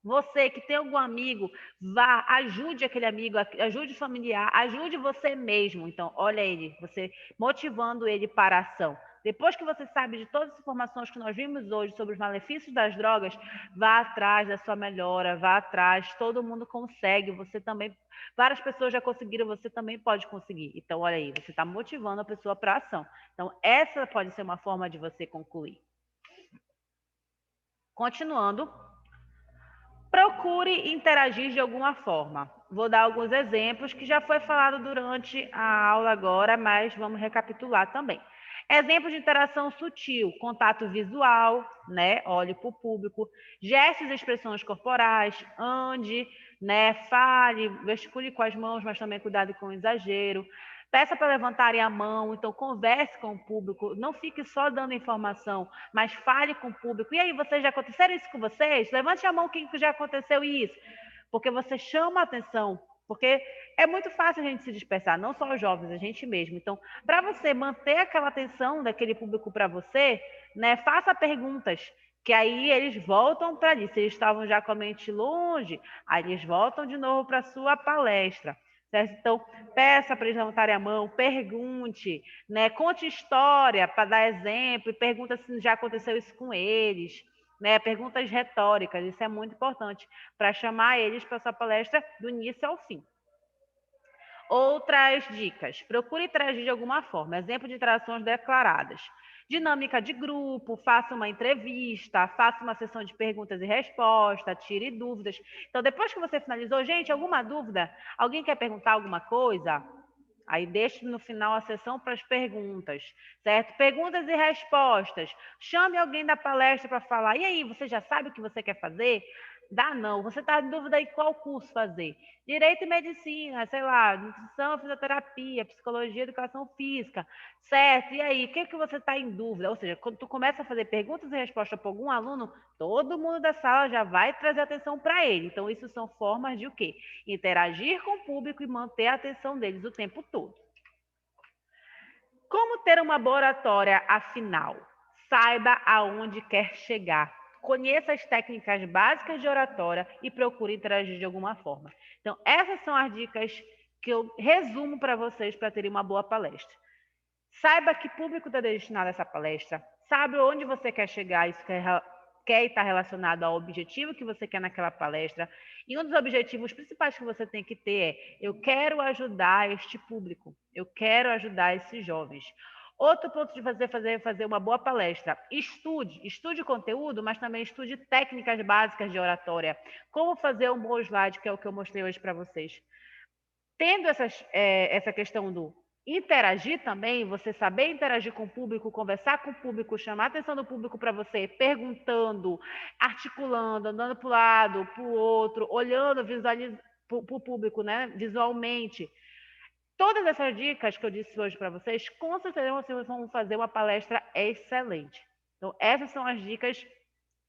Você que tem algum amigo, vá, ajude aquele amigo, ajude o familiar, ajude você mesmo. Então, olha ele, você motivando ele para a ação. Depois que você sabe de todas as informações que nós vimos hoje sobre os malefícios das drogas, vá atrás da sua melhora, vá atrás, todo mundo consegue, você também, várias pessoas já conseguiram, você também pode conseguir. Então, olha aí, você está motivando a pessoa para a ação. Então, essa pode ser uma forma de você concluir. Continuando. Procure interagir de alguma forma. Vou dar alguns exemplos que já foi falado durante a aula agora, mas vamos recapitular também. Exemplos de interação sutil, contato visual, né? Olhe para o público, gestos e expressões corporais, ande, né? Fale, gesticule com as mãos, mas também cuidado com o exagero. Peça para levantarem a mão, então converse com o público, não fique só dando informação, mas fale com o público. E aí, vocês já aconteceram isso com vocês? Levante a mão quem já aconteceu isso, porque você chama a atenção, porque é muito fácil a gente se dispersar, não só os jovens, a gente mesmo. Então, para você manter aquela atenção daquele público para você, né, faça perguntas, que aí eles voltam para ali. Se eles estavam já com a mente longe, aí eles voltam de novo para a sua palestra. Certo? Então, peça para eles levantarem a mão, pergunte, né? Conte história para dar exemplo, e pergunta se já aconteceu isso com eles, né? Perguntas retóricas, isso é muito importante para chamar eles para a sua palestra do início ao fim. Outras dicas, procure interagir de alguma forma, exemplo de interações declaradas. Dinâmica de grupo, faça uma entrevista, faça uma sessão de perguntas e respostas, tire dúvidas. Então, depois que você finalizou, gente, alguma dúvida? Alguém quer perguntar alguma coisa? Aí deixe no final a sessão para as perguntas, certo? Perguntas e respostas. Chame alguém da palestra para falar. E aí, você já sabe o que você quer fazer? Dá não. Você está em dúvida em qual curso fazer? Direito e medicina, sei lá, nutrição, fisioterapia, psicologia, educação física, certo? E aí, o que que você está em dúvida? Ou seja, quando tu começa a fazer perguntas e respostas para algum aluno, todo mundo da sala já vai trazer atenção para ele. Então, isso são formas de o quê? Interagir com o público e manter a atenção deles o tempo todo. Como ter uma boa oratória, afinal? Saiba aonde quer chegar. Conheça as técnicas básicas de oratória e procure interagir de alguma forma. Então, essas são as dicas que eu resumo para vocês para terem uma boa palestra. Saiba que público está destinado a essa palestra. Sabe onde você quer chegar, isso quer estar relacionado ao objetivo que você quer naquela palestra. E um dos objetivos principais que você tem que ter é: eu quero ajudar este público, eu quero ajudar esses jovens. Outro ponto de fazer uma boa palestra: estude o conteúdo, mas também estude técnicas básicas de oratória. Como fazer um bom slide, que é o que eu mostrei hoje para vocês. Tendo essa questão do interagir também, você saber interagir com o público, conversar com o público, chamar a atenção do público para você, perguntando, articulando, andando para o lado, para o outro, olhando, visualizando para o público, né, visualmente. Todas essas dicas que eu disse hoje para vocês, com certeza vocês vão fazer uma palestra excelente. Então, essas são as dicas,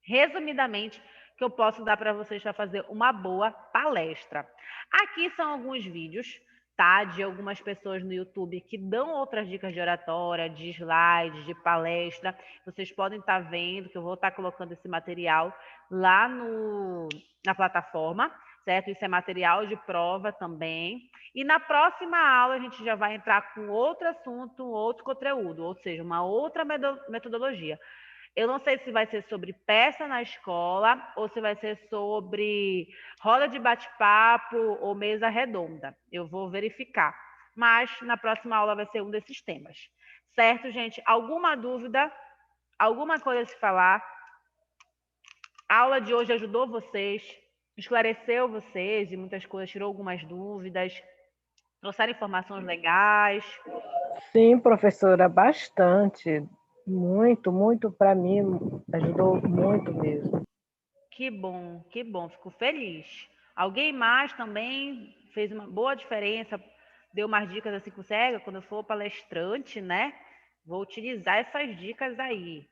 resumidamente, que eu posso dar para vocês para fazer uma boa palestra. Aqui são alguns vídeos, tá, de algumas pessoas no YouTube que dão outras dicas de oratória, de slides, de palestra. Vocês podem estar vendo que eu vou estar colocando esse material lá na plataforma, certo? Isso é material de prova também. E na próxima aula a gente já vai entrar com outro assunto, outro conteúdo, ou seja, uma outra metodologia. Eu não sei se vai ser sobre peça na escola ou se vai ser sobre roda de bate-papo ou mesa redonda. Eu vou verificar. Mas na próxima aula vai ser um desses temas. Certo, gente? Alguma dúvida? Alguma coisa a se falar? A aula de hoje ajudou vocês? Esclareceu vocês de muitas coisas? Tirou algumas dúvidas? Trouxeram informações legais? Sim, professora, bastante. Muito, muito para mim, ajudou muito mesmo. Que bom, fico feliz. Alguém mais também fez uma boa diferença, deu umas dicas assim que você, quando eu for palestrante, né? Vou utilizar essas dicas aí.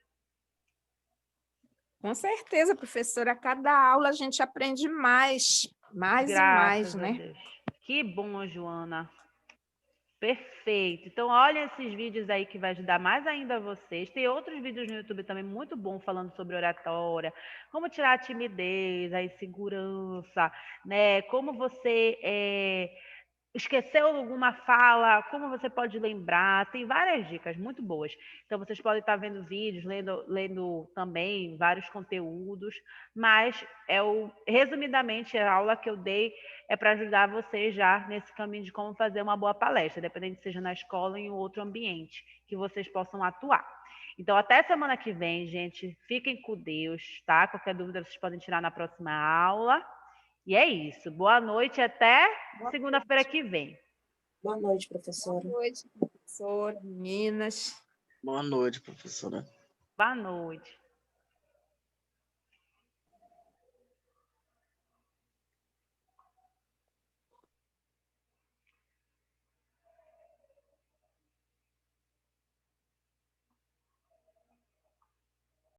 Com certeza, professora. A cada aula a gente aprende mais e mais, Graças a né? Deus. Que bom, Joana. Perfeito. Então, olha esses vídeos aí que vai ajudar mais ainda vocês. Tem outros vídeos no YouTube também muito bom falando sobre oratória, como tirar a timidez, a insegurança, né? Como você esqueceu alguma fala, como você pode lembrar. Tem várias dicas muito boas. Então, vocês podem estar vendo vídeos, lendo também vários conteúdos, mas resumidamente, a aula que eu dei é para ajudar vocês já nesse caminho de como fazer uma boa palestra, dependendo seja na escola ou em outro ambiente que vocês possam atuar. Então, até semana que vem, gente. Fiquem com Deus, tá? Qualquer dúvida vocês podem tirar na próxima aula. E é isso. Boa noite, até segunda-feira que vem. Boa noite, professora. Boa noite, professor, meninas. Boa noite, professora. Boa noite.